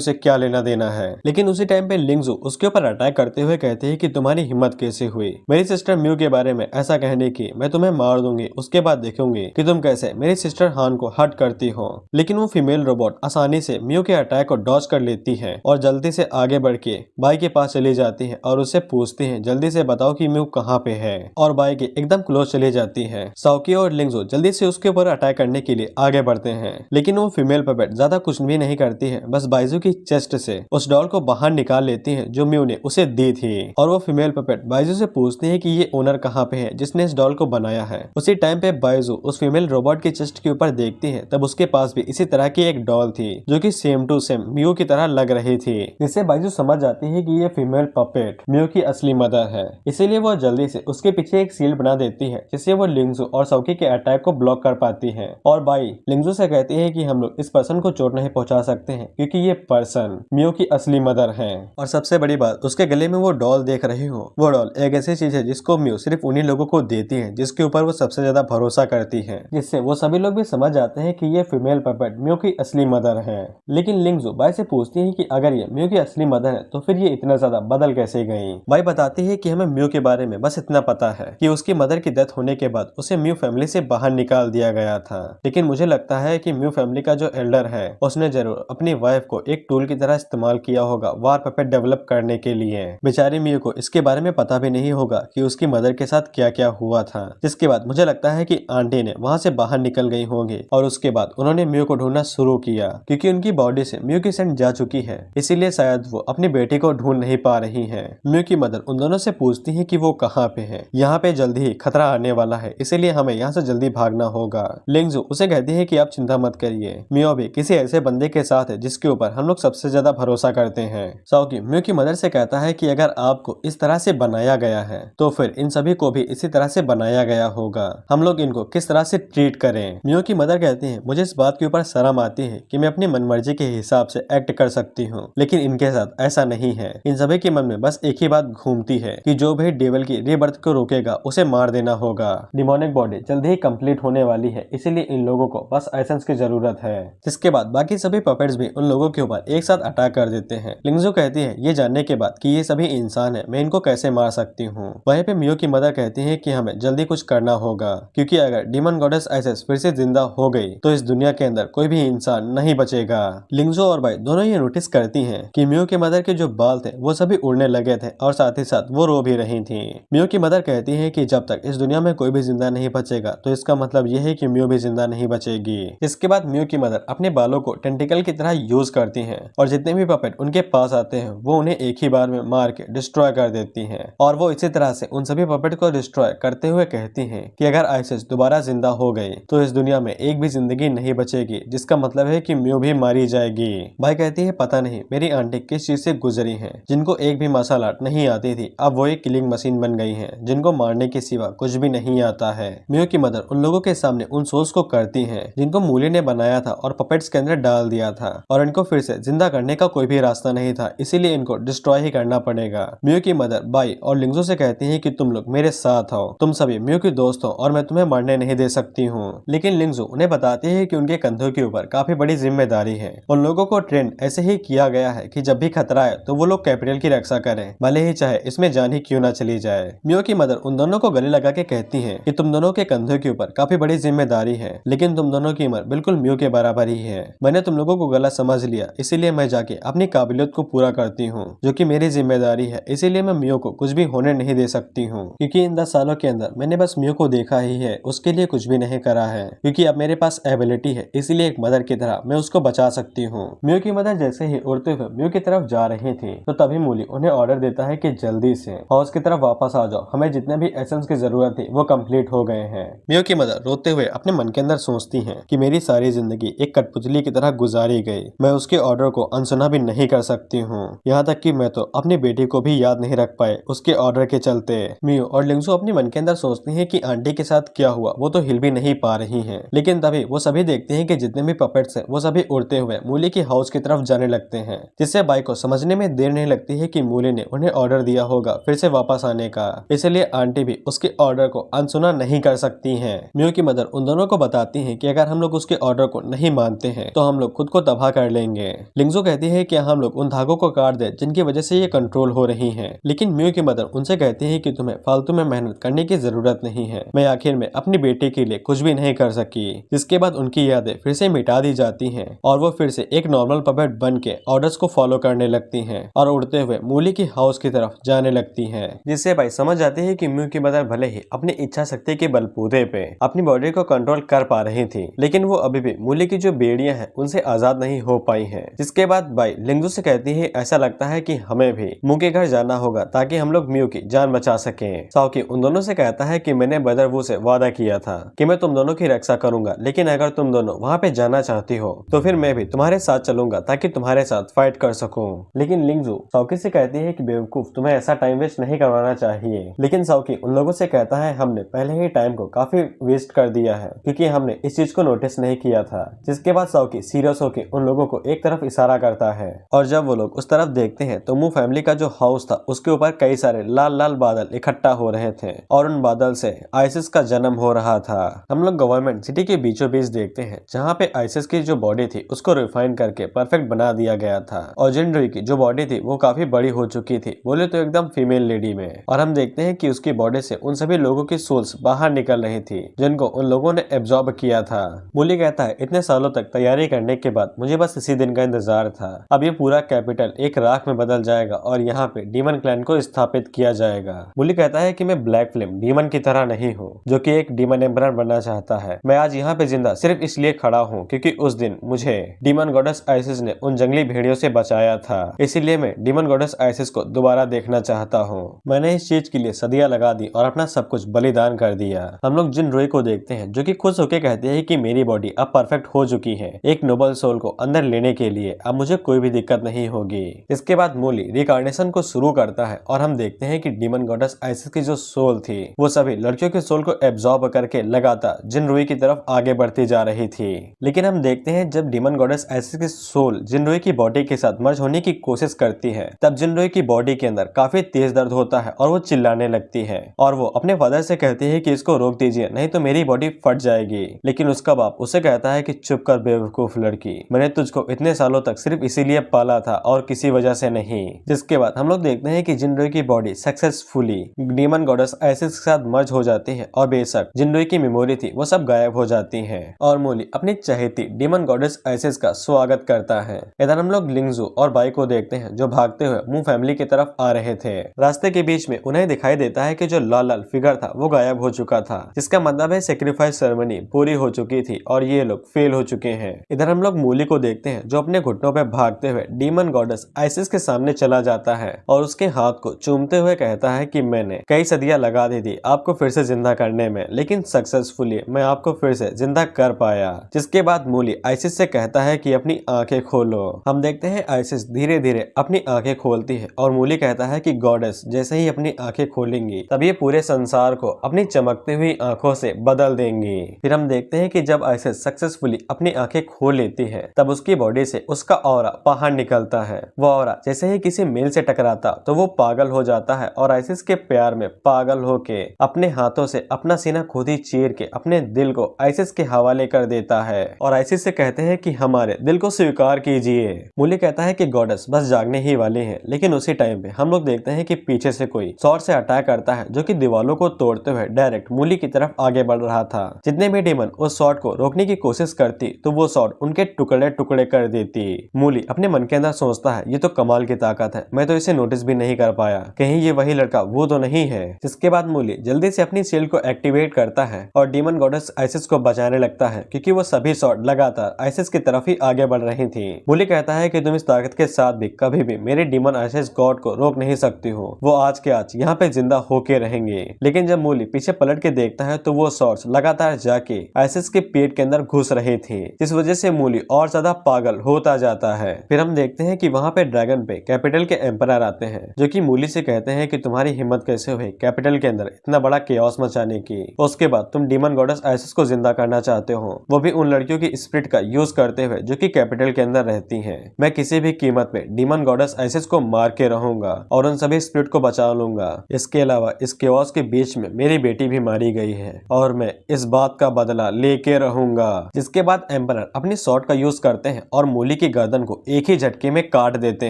से क्या लेना देना है। लेकिन उसी टाइम पे लिंगजू उसके ऊपर अटैक करते हुए कहते हैं कि तुम्हारी हिम्मत कैसे हुई मेरी सिस्टर मियू के बारे में ऐसा कहने की, मैं तुम्हें मार दूंगी, उसके बाद देखूंगी कि तुम कैसे मेरी सिस्टर हान को हर्ट करती हो। लेकिन वो फीमेल रोबोट आसानी से मियू के अटैक को डॉज कर लेती है और जल्दी से आगे बढ़ के बाई के पास चली जाती है और उससे पूछती है जल्दी से बताओ कि मियू कहाँ पे है, और बाई के एकदम क्लोज चली जाती है। साओकी और लिंगजू जल्दी से उसके ऊपर अटैक करने के लिए आगे बढ़ते हैं, लेकिन वो फीमेल पपेट ज्यादा कुछ भी नहीं करती है, बस बाइजू की चेस्ट से उस डॉल को बाहर निकाल लेती है जो मियू ने उसे दी थी। और वो फीमेल पपेट बाइजू से पूछती है कि ये ओनर कहाँ पे है जिसने इस डॉल को बनाया है। उसी टाइम पे बाइजू उस फीमेल रोबोट की चेस्ट के ऊपर देखती है, तब उसके पास भी इसी तरह की एक डॉल थी जो कि सेम टू सेम मियू की तरह लग रही थी, जिससे बाइजू समझ जाती है कि ये फीमेल पपेट मियू की असली मदर है। इसीलिए वो जल्दी से उसके पीछे एक सील बना देती है जिससे वो लिंगजू और साओकी के अटैक को ब्लॉक कर पाती है। और बाई लिंगजू से कहती है कि हम लोग इस पर्सन को चोट नहीं पहुंचा सकते हैं क्योंकि ये पर्सन मियू की असली मदर है। और सबसे बड़ी बात, उसके गले में वो डॉल देख रही हो, वो डॉल एक ऐसी चीज है जिसको मियू सिर्फ उन्हीं लोगों को देती है जिसके ऊपर वो सबसे ज्यादा भरोसा करती है, जिससे वो सभी लोग भी समझ जाते हैं कि ये फीमेल पपेट मियू की असली मदर है। लेकिन लिंगजू बाई से पूछती है कि अगर ये मियू की असली मदर है तो फिर ये इतना ज्यादा बदल कैसे गई? बाई बताती है कि हमें मियू के बारे में बस इतना पता है कि उसकी मदर की डेथ होने के बाद उसे मियू फैमिली से बाहर निकाल दिया गया था। लेकिन मुझे लगता है कि मियू फैमिली का जो एल्डर है उसने जरूर अपनी वाइफ को एक टूल की तरह इस्तेमाल किया होगा वार पपेट डेवलप करने के लिए। बेचारी मियू को इसके बारे में पता भी नहीं होगा कि उसकी मदर के साथ क्या क्या हुआ था, जिसके बाद मुझे लगता है कि आंटी ने वहां से बाहर निकल गई होंगी और उसके बाद उन्होंने मियू को ढूंढना शुरू किया क्योंकि उनकी बॉडी से मियू की सेंट जा चुकी है, इसीलिए शायद वो अपनी बेटी को ढूंढ नहीं पा रही है। मियू की मदर उन दोनों से पूछती है कि वो कहाँ पे है, यहाँ पे जल्दी ही खतरा आने वाला है, इसीलिए हमें यहाँ से जल्दी भागना होगा। लिंगजू उसे कहती है कि आप चिंता मत करिए, मियो भी किसी ऐसे बंदे के साथ है जिसके ऊपर हम लोग सबसे ज्यादा भरोसा करते हैं। साओकी मियो की मदर से कहता है कि अगर आपको इस तरह से बनाया गया है तो फिर इन सभी को भी इसी तरह से बनाया गया होगा, हम लोग इनको किस तरह से ट्रीट करें? मियो की मदर कहती है मुझे इस बात के ऊपर शर्म आती है कि मैं अपनी मनमर्जी के हिसाब से एक्ट कर सकती हूँ, लेकिन इनके साथ ऐसा नहीं है। इन सभी के मन में बस एक ही बात घूमती है कि जो भी डेविल की रीबर्थ को रोकेगा उसे मार देना होगा। डिमोनिक बॉडी जल्दी ही कंप्लीट होने वाली है, इसीलिए इन लोगों को बस एसेंस की जरूरत है। जिसके बाद बाकी सभी पपेट्स भी उन लोगों के ऊपर एक साथ अटैक कर देते हैं। लिंगजू कहती है ये जानने के बाद कि ये सभी इंसान है, मैं इनको कैसे मार सकती हूँ। वहीं पे मियो की मदर कहती है कि हमें जल्दी कुछ करना होगा क्योंकि अगर डीमन गॉडेस आइसिस फिर से जिंदा हो गई तो इस दुनिया के अंदर कोई भी इंसान नहीं बचेगा। लिंगजू और बाई दोनों ये नोटिस करती हैं कि मियो की मदर के जो बाल थे वो सभी उड़ने लगे थे और साथ ही साथ वो रो भी रही थी। मियो की मदर कहती है कि जब तक इस दुनिया में कोई भी जिंदा नहीं बचेगा तो इसका मतलब यह है कि मियो भी जिंदा नहीं बचेगी। इसके बाद मियो की मदर अपने बालों को टेंटिकल की तरह यूज करती हैं और जितने भी पपेट उनके पास आते हैं वो उन्हें एक ही बार में मार के डिस्ट्रॉय कर देती हैं। और वो इसी तरह से उन सभी पपेट को डिस्ट्रॉय करते हुए कहती हैं कि अगर आइसिस दोबारा जिंदा हो गई तो इस दुनिया में एक भी जिंदगी नहीं बचेगी, जिसका मतलब है कि मियो भी मारी जाएगी। भाई कहती है पता नहीं मेरी आंटी किस चीज से गुजरी है, जिनको एक भी मार्शल आर्ट नहीं आती थी अब वो एक किलिंग मशीन बन गई है जिनको मारने के सिवा कुछ भी नहीं आता है। मियो की मदर उन लोगों के सामने उन सोल्स को करती है जिनको मूली ने बनाया था और पपेट्स के अंदर डाल दिया था और इनको फिर से जिंदा करने का कोई भी रास्ता नहीं था, इसीलिए इनको डिस्ट्रॉय ही करना पड़ेगा। मियो की मदर बाई और लिंगजू से कहती है कि तुम लोग मेरे साथ हो, तुम सभी मियो की दोस्त हो और मैं तुम्हें मरने नहीं दे सकती हूँ। लेकिन लिंगजू उन्हें बताती है कि उनके कंधों के ऊपर काफी बड़ी जिम्मेदारी है। उन लोगों को ट्रेन ऐसे ही किया गया है कि जब भी खतरा है तो वो लोग कैपिटल की रक्षा करें, भले ही चाहे इसमें जान ही क्यों ना चली जाए। मियो की मदर उन दोनों को गले लगा के कहती है कि तुम दोनों के कंधों के ऊपर काफी बड़ी जिम्मेदारी है, लेकिन तुम दोनों की उम्र बिल्कुल मियो के बराबर ही है। मैंने तुम लोगों को गलत समझ लिया, इसीलिए मैं जाके अपनी काबिलियत को पूरा करती हूँ जो कि मेरी जिम्मेदारी है, इसीलिए मैं मियो को कुछ भी होने नहीं दे सकती हूँ क्योंकि इन 10 सालों के अंदर मैंने बस मियो को देखा ही है, उसके लिए कुछ भी नहीं करा है क्योंकि अब मेरे पास एबिलिटी है, इसीलिए एक मदर की तरह मैं उसको बचा सकती हूँ। मियो की मदर जैसे ही उड़ते हुए मियो की तरफ जा रही थी तो तभी मूली उन्हें ऑर्डर देता है कि जल्दी से हाउस की तरफ वापस आ जाओ, हमें जितने भी एसेंस की जरूरत थी वो कंप्लीट हो गए हैं। मियो की मदर रोते हुए अपने मन के अंदर सोचती हैं कि मेरी सारी जिंदगी एक कठपुतली की तरह गुजारी गई, मैं उसके ऑर्डर को अनसुना भी नहीं कर सकती हूँ। यहाँ तक कि मैं तो अपनी बेटी को भी याद नहीं रख पाए उसके ऑर्डर के चलते। मियो और लिंगजू अपने मन के अंदर सोचती हैं कि आंटी के साथ क्या हुआ वो तो हिल भी नहीं पा रही हैं। लेकिन तभी वो सभी देखते हैं कि जितने भी पपेट्स हैं वो सभी उड़ते हुए मूली की हाउस की तरफ जाने लगते हैं, जिससे बाई को समझने में देर नहीं लगती है कि मूली ने उन्हें ऑर्डर दिया होगा फिर से वापस आने का, इसलिए आंटी भी उसके ऑर्डर को अनसुना नहीं कर सकती हैं। मियो की मदर उन दोनों को बताती है कि अगर हम लोग उसके ऑर्डर को नहीं मानते हैं तो हम लोग खुद को तबाह कर लेंगे। लिंगजू कहती है कि हम लोग उन धागों को काट दे जिनकी वजह से ये कंट्रोल हो रही हैं। लेकिन मियो की मदर उनसे कहती है कि तुम्हें फालतू में मेहनत करने की जरूरत नहीं है, मैं आखिर में अपनी बेटी के लिए कुछ भी नहीं कर सकी। जिसके बाद उनकी यादें फिर से मिटा दी जाती हैं और वो फिर से एक नॉर्मल पपेट बन के ऑर्डर्स को फॉलो करने लगती हैं और उड़ते हुए मूली की हाउस की तरफ जाने लगती हैं। जिससे भाई समझ जाते हैं कि मियो की मदर भले ही अपनी इच्छा शक्ति के बलबूते पे अपनी बॉडी को कंट्रोल कर पा रही थी, लेकिन वो अभी भी मूली की जो बेड़ियां हैं उनसे आजाद नहीं हो पाई हैं। जिसके बाद भाई लिंगजू से कहती है ऐसा लगता है कि हमें भी मुंह के घर जाना होगा ताकि हम लोग मियो की जान बचा सकें। साओकी उन दोनों से कहता है कि मैंने ब्रदर वू से वादा किया था कि मैं तुम दोनों की रक्षा करूंगा, लेकिन अगर तुम दोनों वहाँ पे जाना चाहती हो तो फिर मैं भी तुम्हारे साथ चलूंगा ताकि तुम्हारे साथ फाइट कर सकूं। लेकिन लिंगजू साओकी से कहती है कि बेवकूफ, तुम्हें ऐसा टाइम वेस्ट नहीं करवाना चाहिए। लेकिन साओकी उन लोगों से कहता है हमने पहले ही टाइम को काफी वेस्ट कर दिया है क्योंकि हमने इस चीज को नोटिस नहीं किया था। जिसके बाद साओकी सीरियस होकर उन लोगों को एक तरफ इशारा करता है और जब वो लोग उस तरफ देखते हैं तो मू फैमिली का जो हाउस था उसके ऊपर कई सारे लाल लाल बादल इकट्ठा हो रहे थे और उन बादल से आइसिस का जन्म हो रहा था। हम लोग गवर्नमेंट सिटी के बीचों बीच देखते हैं जहाँ पे आइसिस की जो बॉडी थी उसको रिफाइन करके परफेक्ट बना दिया गया था और जिनरुई की जो बॉडी थी वो काफी बड़ी हो चुकी थी, बोले तो एकदम फीमेल लेडी में। और हम देखते हैं कि उसकी बॉडी से उन सभी लोगों की सोल्स बाहर निकल रही थी जिनको उन लोगों ने एब्जॉर्ब किया था। मूली कहता है इतने सालों तक तैयारी करने के बाद मुझे बस इसी दिन का इंतजार था, अब ये पूरा कैपिटल एक राख में बदल जाएगा और यहाँ पे डीमन क्लैन को स्थापित किया जाएगा। मूली कहता है कि मैं ब्लैक फ्लेम डीमन की तरह नहीं हूँ जो कि एक डीमन एम्परर बनना चाहता है, मैं आज यहाँ पे जिंदा सिर्फ इसलिए खड़ा हूँ क्योंकि उस दिन मुझे डीमन गॉडेस आइसिस ने उन जंगली भेड़ियों से बचाया था, इसीलिए मैं डीमन गॉडेस आइसिस को दोबारा देखना चाहता हूँ। मैंने इस चीज के लिए सदियां लगा दी और अपना सब कुछ बलिदान कर दिया। हम लोग जिनरुई को देखते हैं जो कि खुश होकर कहते हैं कि मेरी बॉडी अब परफेक्ट हो चुकी है एक नोबल सोल को अंदर लेने के लिए, अब मुझे कोई भी दिक्कत नहीं होगी। इसके बाद मूली रिकार्नेशन को शुरू करता है और हम देखते हैं कि डीमन गॉडेस आइसिस की जो सोल थी वो सभी लड़कियों के सोल को एब्जॉर्ब करके लगातार जिनरुई की तरफ आगे बढ़ती जा रही थी। लेकिन हम देखते हैं जब डीमन गॉडेस आइसिस की सोल जिनरुई की बॉडी के साथ मर्ज होने की कोशिश करती है तब जिनरुई की बॉडी के अंदर काफी तेज दर्द होता है और वो चिल्लाने लगती है और वो अपने फादर से कहती है कि इसको रोक दीजिए नहीं तो मेरी बॉडी फट जाएगी। लेकिन उसका बाप उसे कहता है कि चुप कर बेवकूफ लड़की, मैंने तुझको इतने सालों तक सिर्फ इसीलिए पाला था और किसी वजह से नहीं। जिसके बाद हम लोग देखते हैं कि जिनरुई की body successfully demon goddess ISIS के साथ मर्ज हो जाती है और बेशक जिनरुई की मेमोरी थी वो सब गायब हो जाती है और मूली अपनी चहेती डीमन गॉडेस आइसिस का स्वागत करता है। इधर हम लोग लिंगजू और बाई को देखते हैं जो भागते हुए मू फैमिली की तरफ आ रहे थे। रास्ते के बीच में उन्हें दिखाई देता है कि जो लाल लाल फिगर था वो गायब हो चुका था, जिसका मतलब है सेक्रीफाइस सेरेमनी पूरी हो चुकी थी और ये लोग फेल हो चुके हैं। इधर हम लोग मूली को देखते हैं जो अपने घुटनों पे भागते हुए डीमन गॉडेस आइसिस के सामने चला जाता है और उसके हाथ को चूमते हुए कहता है कि मैंने कई सदियां लगा दी थी आपको फिर से जिंदा करने में, लेकिन सक्सेसफुली मैं आपको फिर से जिंदा कर पाया। जिसके बाद मूली आइसिस से कहता है कि अपनी आंखें खोलो। हम देखते हैं आइसिस धीरे धीरे अपनी आंखें खोलती है और मूली कहता है कि गॉडेस जैसे ही अपनी आंखें खोलेंगी तब ये पूरे संसार को अपनी चमकती हुई आंखों से बदल देंगी। फिर हम देखते हैं कि जब आइसिस सक्सेसफुली अपनी आंखें खोल लेती है तब उसकी बॉडी से उसका ऑरा बाहर निकलता है। वो ऑरा जैसे ही किसी मेल से टकराता तो वो पागल हो जाता है और आइसिस के प्यार में पागल होके अपने हाथों से अपना सीना खुद ही चीर के अपने दिल को आइसिस के हवाले कर देता है और आइसिस से कहते हैं कि हमारे दिल को स्वीकार कीजिए। मूली कहता है कि गॉडेस बस जागने ही वाले हैं, लेकिन उसी टाइम पे हम लोग देखते हैं कि पीछे से कोई शॉर्ट से अटैक करता है जो कि दीवारों को तोड़ते हुए डायरेक्ट मूली की तरफ आगे बढ़ रहा था। जितने भी डीमन उस शॉट को रोकने की कोशिश करती तो वो शॉट उनके टुकड़े टुकड़े कर देती। मूली अपने मन के अंदर सोचता है ये तो कमाल की ताकत है, मैं तो इसे नोटिस भी नहीं कर पाया, कहीं ये वही लड़का वो तो नहीं है। जिसके बाद मूली जल्दी से अपनी शील्ड को एक्टिवेट करता है और डीमन गॉडेस आइसिस को बचाने लगता है क्योंकि वो सभी शॉट लगातार आइसिस की तरफ ही आगे बढ़ रही थी। मूली कहता है कि तुम इस ताकत के साथ भी कभी भी मेरे डीमन आइसिस गॉड को रोक नहीं सकती हो, वो आज के आज यहाँ पे जिंदा होके रहेंगे। लेकिन जब मूली पीछे पलट के देखता है तो वो सॉर्ड्स लगातार जाके आइसिस के पेट के अंदर घुस रहे थे, जिस वजह से मूली और ज्यादा पागल होता जाता है। फिर हम देखते हैं कि वहाँ पे ड्रैगन पे कैपिटल के एम्परर आते हैं, जो कि मूली से कहते हैं कि तुम्हारी हिम्मत कैसे हुई कैपिटल के अंदर इतना बड़ा केओस मचाने की। उसके बाद तुम डीमन गॉडेस आइसिस को जिंदा करना चाहते हो, वो भी उन लड़कियों की स्पिरिट का यूज करते हुए जो कि कैपिटल के अंदर रहती हैं। मैं किसी भी कीमत पे डीमन गॉडेस आइसिस को मार के रहूंगा और उन सभी स्पिरिट को बचा लूंगा। इसके अलावा इस केओस के बीच में मेरी बेटी भी मारी गई है और मैं इस बात का बदला लेके रहूंगा। जिसके बाद एम्परर अपनी स्वॉर्ड का यूज करते हैं और मूली की गर्दन को एक ही झटके में काट देते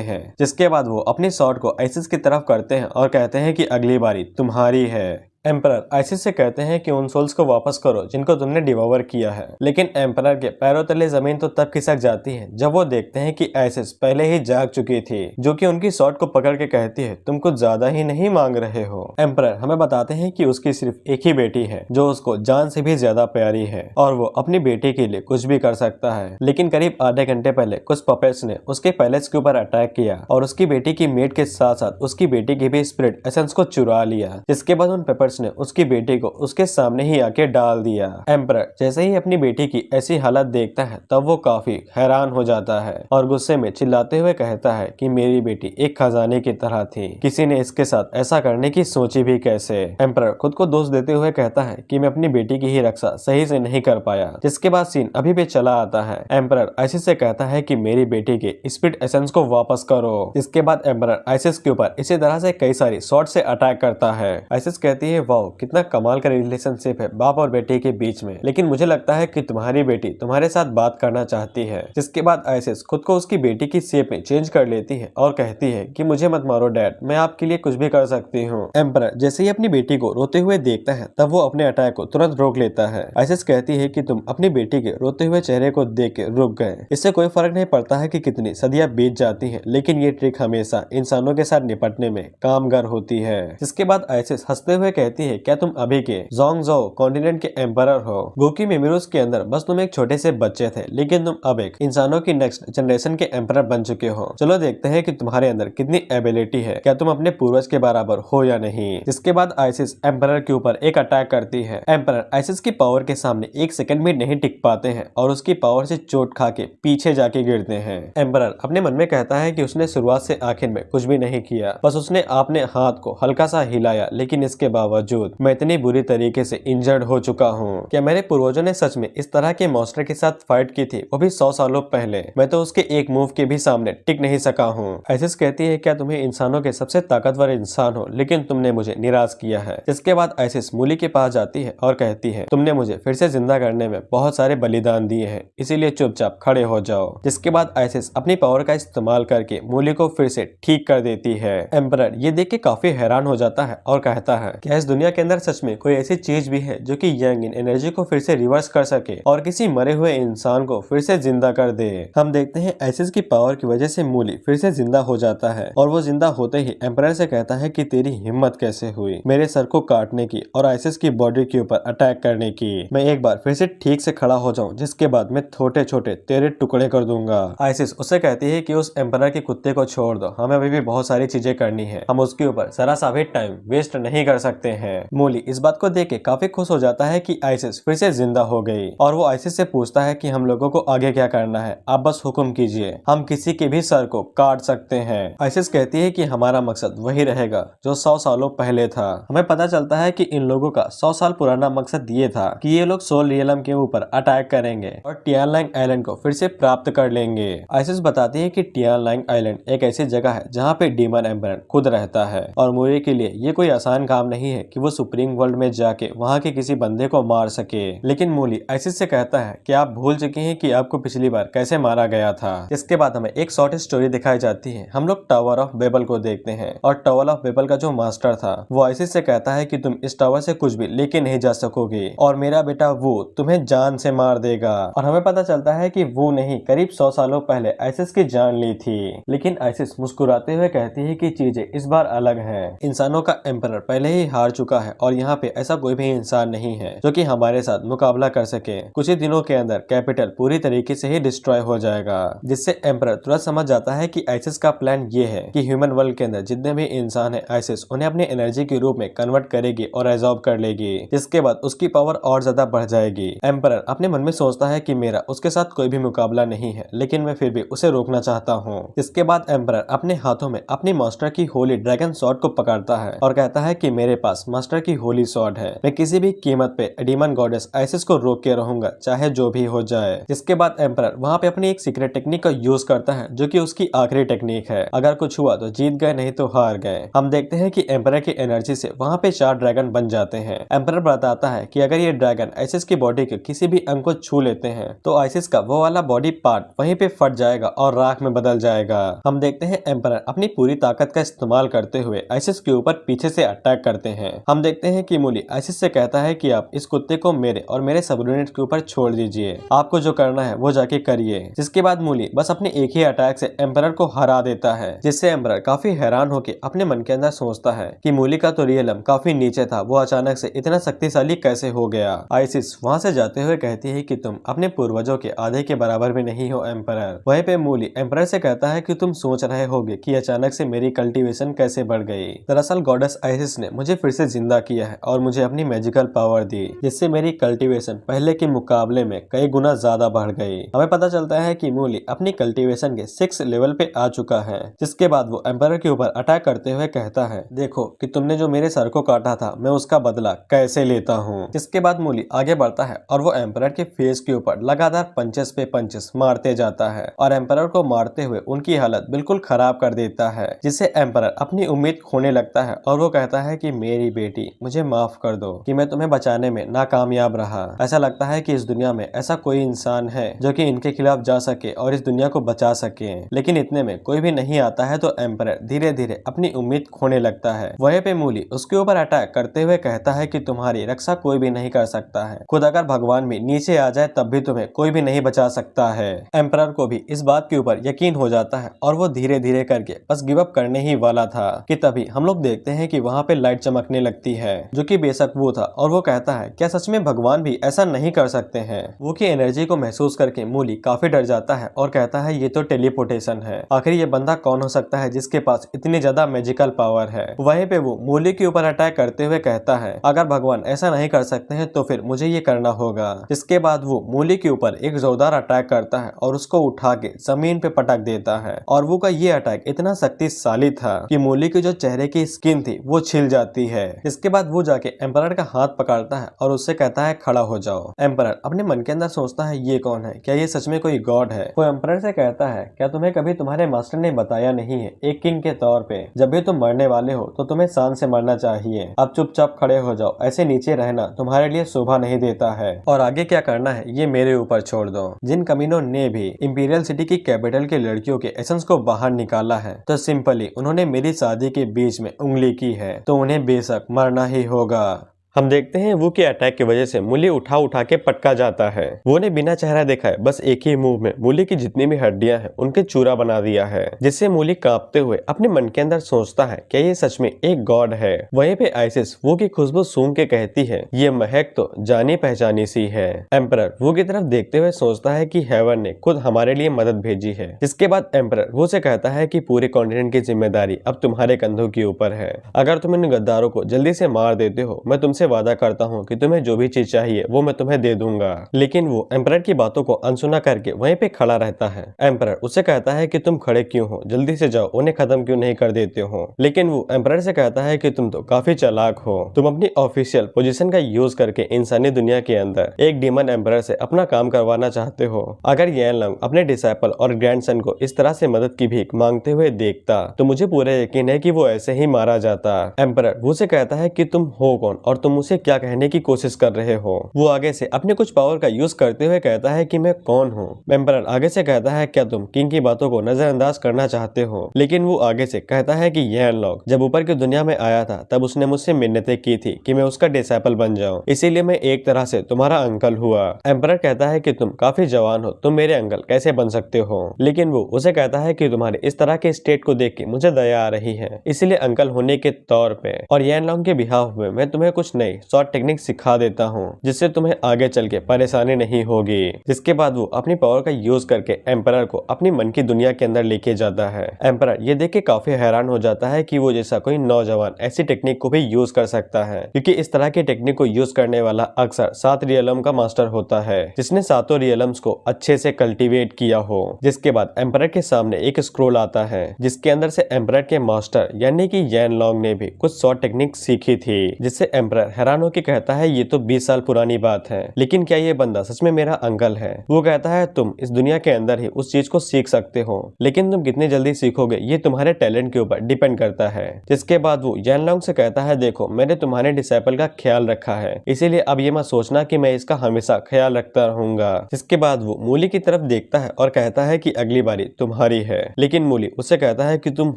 हैं। जिसके बाद वो अपनी स्वॉर्ड को आइसिस की तरफ करते हैं और कहते हैं कि अगली बारी तुम्हारी है। एम्परर आइसिस से कहते हैं कि उन सोल्स को वापस करो जिनको तुमने डिवोवर किया है। लेकिन एम्परर के पैरों तले जमीन तो तब खिसक जाती है जब वो देखते हैं कि आइसिस पहले ही जाग चुकी थी, जो कि उनकी स्वॉर्ड को पकड़ के कहती है तुम कुछ ज्यादा ही नहीं मांग रहे हो। एम्परर हमें बताते हैं कि उसकी सिर्फ एक ही बेटी है जो उसको जान से भी ज्यादा प्यारी है और वो अपनी बेटी के लिए कुछ भी कर सकता है। लेकिन करीब आधे घंटे पहले कुछ पपेट्स ने उसके पैलेस के ऊपर अटैक किया और उसकी बेटी की मेट के साथ साथ उसकी बेटी की भी स्पिरिट एसेंस को चुरा लिया। जिसके बाद उन पेपर्स ने उसकी बेटी को उसके सामने ही आके डाल दिया। एम्परर जैसे ही अपनी बेटी की ऐसी हालत देखता है तब वो काफी हैरान हो जाता है और गुस्से में चिल्लाते हुए कहता है कि मेरी बेटी एक खजाने की तरह थी, किसी ने इसके साथ ऐसा करने की सोची भी कैसे। एम्परर खुद को दोष देते हुए कहता है कि मैं अपनी बेटी की ही रक्षा सही से नहीं कर पाया। जिसके बाद सीन अभी भी चला आता है। एम्परर आइसिस से कहता है कि मेरी बेटी के स्पिरिट एसेंस को वापस करो। इसके बाद एम्परर आइसिस के ऊपर इसी तरह से कई सारी स्वॉर्ड से अटैक करता है। आइसिस कहती है वाओ कितना कमाल का रिलेशनशिप है बाप और बेटे के बीच में, लेकिन मुझे लगता है कि तुम्हारी बेटी तुम्हारे साथ बात करना चाहती है। जिसके बाद आइसिस खुद को उसकी बेटी की शेप में चेंज कर लेती है और कहती है कि मुझे मत मारो डैड, मैं आपके लिए कुछ भी कर सकती हूँ। एम्परर जैसे ही अपनी बेटी को रोते हुए देखता है तब वो अपने अटैक को तुरंत रोक लेता है। आइसिस कहती है कि तुम अपनी बेटी के रोते हुए चेहरे को देख के रुक गए, इससे कोई फर्क नहीं पड़ता है कि कितनी सदियां बीत जाती हैं, लेकिन ये ट्रिक हमेशा इंसानों के साथ निपटने में कामगार होती है। जिसके बाद आइसिस हंसते हुए कहती है क्या तुम अभी के ज़ोंगज़ो कॉन्टिनेंट के एम्परर हो। गोकी मेमोरीज के अंदर बस तुम एक छोटे से बच्चे थे, लेकिन तुम अब एक इंसानों की नेक्स्ट जनरेशन के एम्परर बन चुके हो। चलो देखते हैं कि तुम्हारे अंदर कितनी एबिलिटी है, क्या तुम अपने पूर्वज के बराबर हो या नहीं। जिसके बाद आइसिस एम्परर के ऊपर एक अटैक करती है। एम्परर आइसिस की पावर के सामने एक सेकंड भी नहीं टिक पाते हैं और उसकी पावर से चोट खा के पीछे जाके गिरते हैं। एम्परर अपने मन में कहता है कि उसने शुरुआत से आखिर में कुछ भी नहीं किया, बस उसने अपने हाथ को हल्का सा हिलाया, लेकिन इसके बावजूद मैं इतनी बुरी तरीके से इंजर्ड हो चुका हूँ। क्या मेरे पूर्वजों ने सच में इस तरह के मॉन्स्टर के साथ फाइट की थी, वो भी 100 सालों पहले। मैं तो उसके एक मूव के भी सामने टिक नहीं सका हूँ। आइसिस कहती है क्या तुम्हें इंसानों के सबसे ताकतवर इंसान हो, लेकिन तुमने मुझे निराश किया है। जिसके बाद आइसिस मूली के पास जाती है और कहती है तुमने मुझे फिर से जिंदा करने में बहुत सारे बलिदान दिए हैं, इसीलिए चुपचाप खड़े हो जाओ। जिसके बाद आइसिस अपनी पावर का इस्तेमाल करके मूली को फिर से ठीक कर देती है। एम्परर ये देख के काफी हैरान हो जाता है और कहता है क्या इस दुनिया के अंदर सच में कोई ऐसी चीज भी है जो कि यंग इन एनर्जी को फिर से रिवर्स कर सके और किसी मरे हुए इंसान को फिर से जिंदा कर दे। हम देखते हैं आइसिस की पावर की वजह से मूली फिर से जिंदा हो जाता है और वो जिंदा होते ही एम्परर से कहता है कि तेरी हिम्मत कैसे हुई मेरे सर को काटने की और आइसिस की बॉडी के ऊपर अटैक करने की। मैं एक बार फिर से ठीक से खड़ा हो जाऊं, जिसके बाद मैं छोटे छोटे तेरे टुकड़े कर दूंगा। आइसिस उससे कहती है कि उस एम्परर के कुत्ते को छोड़ दो, हमें अभी भी बहुत सारी चीजें करनी है, हम उसके ऊपर जरा सा भी टाइम वेस्ट नहीं कर सकते हैं। मूली इस बात को देख के काफी खुश हो जाता है कि आइसिस फिर से जिंदा हो गई और वो आइसिस से पूछता है कि हम लोगों को आगे क्या करना है, आप बस हुक्म कीजिए, हम किसी के भी सर को काट सकते हैं। आइसिस कहती है कि हमारा मकसद वही रहेगा जो 100 सालों पहले था। हमें पता चलता है कि इन लोगों का 100 साल पुराना मकसद ये था कि ये लोग सोल रियलम के ऊपर अटैक करेंगे और टियानलांग आइलैंड को फिर से प्राप्त कर लेंगे। आइसिस बताती है कि टियानलांग आइलैंड एक ऐसी जगह है जहाँ पे डीमन एम्परर खुद रहता है और मूरी के लिए ये कोई आसान काम नहीं है कि वो सुप्रीम वर्ल्ड में जाके वहाँ के किसी बंदे को मार सके। लेकिन मूली आइसिस से कहता है कि आप भूल चुके हैं कि आपको पिछली बार कैसे मारा गया था। इसके बाद हमें एक शॉर्ट स्टोरी दिखाई जाती है। हम लोग टावर ऑफ बेबल को देखते हैं और टावर ऑफ बेबल का जो मास्टर था वो आइसिस से कहता है कि तुम इस टावर से कुछ भी लेके नहीं जा सकोगे और मेरा बेटा वो तुम्हें जान से मार देगा। और हमें पता चलता है कि वो नहीं करीब 100 सालों पहले आइसिस की जान ली थी। लेकिन आइसिस मुस्कुराते हुए कहती है कि चीजें इस बार अलग हैं। इंसानों का एम्परर पहले ही हार चुका है और यहाँ पे ऐसा कोई भी इंसान नहीं है जो कि हमारे साथ मुकाबला कर सके। कुछ ही दिनों के अंदर कैपिटल पूरी तरीके से ही डिस्ट्रॉय हो जाएगा, जिससे एम्परर तुरंत समझ जाता है कि आइसिस का प्लान ये है कि ह्यूमन वर्ल्ड के अंदर जितने भी इंसान है आइसिस उन्हें अपनी एनर्जी के रूप में कन्वर्ट करेगी और एब्जॉर्ब कर लेगी, जिसके बाद उसकी पावर और ज्यादा बढ़ जाएगी। एम्परर अपने मन में सोचता है कि मेरा उसके साथ कोई भी मुकाबला नहीं है, लेकिन मैं फिर भी उसे रोकना चाहता हूँ। इसके बाद एम्परर अपने हाथों में अपनी मास्टर की होली ड्रैगन स्वॉर्ड को पकड़ता है और कहता है कि मेरे पास मास्टर की होली स्वॉर्ड है, मैं किसी भी कीमत पे डीमन गॉडेस आइसिस को रोक के रहूंगा, चाहे जो भी हो जाए। जिसके बाद एम्परर वहाँ पे अपनी एक सीक्रेट टेक्निक का यूज करता है जो कि उसकी आखिरी टेक्निक है। अगर कुछ हुआ तो जीत गए, नहीं तो हार गए। हम देखते हैं कि एम्परर की एनर्जी से वहाँ पे 4 ड्रैगन बन जाते हैं। एम्परर बताता है कि अगर ये ड्रैगन आइसिस की बॉडी के किसी भी अंग को छू लेते हैं तो आइसिस का वो वाला बॉडी पार्ट वहीं पे फट जाएगा और राख में बदल जाएगा। हम देखते हैं एम्परर अपनी पूरी ताकत का इस्तेमाल करते हुए आइसिस के ऊपर पीछे से अटैक करते हैं। हम देखते हैं कि मूली आइसिस से कहता है कि आप इस कुत्ते को मेरे और मेरे सबऑर्डिनेट के ऊपर छोड़ दीजिए, आपको जो करना है वो जाके करिए। जिसके बाद मूली बस अपने एक ही अटैक से एम्परर को हरा देता है, जिससे एम्परर काफी हैरान होकर अपने मन के अंदर सोचता है कि मूली का तो रियलम काफी नीचे था, वो अचानक से इतना शक्तिशाली कैसे हो गया। आइसिस वहाँ से जाते हुए कहती है कि तुम अपने पूर्वजों के आधे के बराबर भी नहीं हो एम्परर। वहीं पे मूली एम्परर से कहता है कि तुम सोच रहे होगे कि अचानक से मेरी कल्टीवेशन कैसे बढ़ गई। दरअसल गॉडेस आइसिस ने मुझे फिर से जिंदा किया है और मुझे अपनी मैजिकल पावर दी, जिससे मेरी कल्टीवेशन पहले के मुकाबले में कई गुना ज्यादा बढ़ गई। हमें पता चलता है कि मूली अपनी कल्टीवेशन के 6 लेवल पे आ चुका है। जिसके बाद वो एम्परर के ऊपर अटैक करते हुए कहता है, देखो कि तुमने जो मेरे सर को काटा था मैं उसका बदला कैसे लेता हूँ। इसके बाद मूली आगे बढ़ता है और वो एम्परर के फेस के ऊपर लगातार पंचेस पे पंचेस मारते जाता है और एम्परर को मारते हुए उनकी हालत बिल्कुल खराब कर देता है, जिससे एम्परर अपनी उम्मीद खोने लगता है और वो कहता है कि मेरी बेटी मुझे माफ कर दो कि मैं तुम्हें बचाने में नाकामयाब रहा। ऐसा लगता है कि इस दुनिया में ऐसा कोई इंसान है जो कि इनके खिलाफ जा सके और इस दुनिया को बचा सके, लेकिन इतने में कोई भी नहीं आता है तो एम्परर धीरे धीरे अपनी उम्मीद खोने लगता है। वहीं पे मूली उसके ऊपर अटैक करते हुए कहता है कि तुम्हारी रक्षा कोई भी नहीं कर सकता है, खुद अगर भगवान भी नीचे आ जाए तब भी तुम्हें कोई भी नहीं बचा सकता है। एम्परर को भी इस बात के ऊपर यकीन हो जाता है और वो धीरे धीरे करके बस गिव अप करने ही वाला था कि तभी हम लोग देखते हैं कि वहाँ पे लाइट चमकने लगती है, जो कि बेशक वो था और वो कहता है क्या सच में भगवान भी ऐसा नहीं कर सकते हैं। वो की एनर्जी को महसूस करके मूली काफी डर जाता है और कहता है ये तो टेलीपोर्टेशन है, आखिर ये बंदा कौन हो सकता है जिसके पास इतनी ज्यादा मैजिकल पावर है। वहीं पे वो मूली के ऊपर अटैक करते हुए कहता है अगर भगवान ऐसा नहीं कर सकते हैं तो फिर मुझे ये करना होगा। इसके बाद वो मूली के ऊपर एक जोरदार अटैक करता है और उसको उठा के जमीन पे पटक देता है और वो का ये अटैक इतना शक्तिशाली था कि मूली की जो चेहरे की स्किन थी वो छिल जाती है। इसके बाद वो जाके एम्परर का हाथ पकड़ता है और उससे कहता है खड़ा हो जाओ। एम्परर अपने मन के अंदर सोचता है ये कौन है, क्या ये सच में कोई गॉड है। वो एम्परर से कहता है क्या तुम्हें कभी तुम्हारे मास्टर ने बताया नहीं है एक किंग के तौर पे जब भी तुम मरने वाले हो तो तुम्हें शान से मरना चाहिए, अब चुपचाप खड़े हो जाओ, ऐसे नीचे रहना तुम्हारे लिए शोभा नहीं देता है और आगे क्या करना है ये मेरे ऊपर छोड़ दो। जिन कमीनों ने भी इंपीरियल सिटी की कैपिटल के लड़कियों के एसेंस को बाहर निकाला है तो सिंपली उन्होंने मेरी शादी के बीच में उंगली की है, तो उन्हें बेशक मरना ही होगा। हम देखते हैं वो के अटैक की वजह से मूली उठा उठा के पटका जाता है। वो ने बिना चेहरा दिखाए बस एक ही मूव में मूली की जितनी भी हड्डियां हैं उनके चूरा बना दिया है, जिससे मूली कांपते हुए अपने मन के अंदर सोचता है क्या ये सच में एक गॉड है। वहीं पे आइसिस वो की खुशबू सूंघ के कहती है ये महक तो जानी पहचानी सी है। एम्परर वो की तरफ देखते हुए सोचता है कि हेवन ने खुद हमारे लिए मदद भेजी है। जिसके बाद एम्परर वो से कहता है कि पूरे कॉन्टिनेंट की जिम्मेदारी अब तुम्हारे कंधों के ऊपर है, अगर तुम इन गद्दारों को जल्दी से मार देते हो मैं तुमसे वादा करता हूँ कि तुम्हें जो भी चीज चाहिए वो मैं तुम्हें दे दूंगा। लेकिन वो एम्परर की बातों को अनसुना करके वहीं पे खड़ा रहता है। एम्परर उससे कहता है कि तुम खड़े क्यों हो, जल्दी से जाओ, उन्हें खत्म क्यों नहीं कर देते हो। लेकिन वो एम्परर से कहता है कि तुम तो काफी चालाक हो, तुम अपनी ऑफिशियल पोजीशन का यूज करके इंसानी दुनिया के अंदर एक डीमन एम्परर से अपना काम करवाना चाहते हो। अगर येन लंग अपने डिसाइपल और ग्रैंडसन को इस तरह से मदद की भीख मांगते हुए देखता तो मुझे पूरा यकीन है कि वो ऐसे ही मारा जाता। एम्परर वो से कहता है कि तुम हो कौन और तुम तुम उसे क्या कहने की कोशिश कर रहे हो। वो आगे से अपने कुछ पावर का यूज करते हुए कहता है कि मैं कौन हूँ। एम्परर आगे से कहता है क्या तुम किंग की बातों को नजरअंदाज करना चाहते हो, लेकिन वो आगे से कहता है कि यैन लॉन्ग जब ऊपर की दुनिया में आया था तब उसने मुझसे मिन्नतें की थी कि मैं उसका डिसाइपल बन जाऊं, इसीलिए मैं एक तरह से तुम्हारा अंकल हुआ। एम्परर कहता है कि तुम काफी जवान हो, तुम मेरे अंकल कैसे बन सकते हो, लेकिन वो उसे कहता है कि तुम्हारे इस तरह के स्टेट को देख के मुझे दया आ रही है, इसीलिए अंकल होने के तौर पे और यैन लॉन्ग के बिहाफ में मैं तुम्हें कुछ नई शॉर्ट टेक्निक सिखा देता हूँ जिससे तुम्हें आगे चल के परेशानी नहीं होगी। जिसके बाद वो अपनी पावर का यूज करके एम्परर को अपनी मन की दुनिया के अंदर लेके जाता है। एम्परर ये देख के काफी हैरान हो जाता है कि वो जैसा कोई नौजवान ऐसी टेक्निक को भी यूज कर सकता है, क्योंकि इस तरह की टेक्निक को यूज करने वाला अक्सर 7 रियलम का मास्टर होता है जिसने 7 रियलम्स को अच्छे से कल्टीवेट किया हो। जिसके बाद एम्परर के सामने एक स्क्रोल आता है जिसके अंदर से एम्परर के मास्टर यानी कि यैन लॉन्ग ने भी कुछ शॉर्ट टेक्निक सीखी थी, जिससे एम्परर हैरान होकर कहता है ये तो 20 साल पुरानी बात है, लेकिन क्या ये बंदा सच में मेरा अंकल है। वो कहता है तुम इस दुनिया के अंदर ही उस चीज को सीख सकते हो, लेकिन तुम कितनी जल्दी सीखोगे ये तुम्हारे टैलेंट के ऊपर डिपेंड करता है। जिसके बाद वो यैन लॉन्ग से कहता है देखो मैंने तुम्हारे डिसाइपल का ख्याल रखा है, इसीलिए अब ये मत सोचना कि मैं इसका हमेशा ख्याल रखता रहूंगा। जिसके बाद वो मूली की तरफ देखता है और कहता है कि अगली बारी तुम्हारी है, लेकिन मूली उससे कहता है कि तुम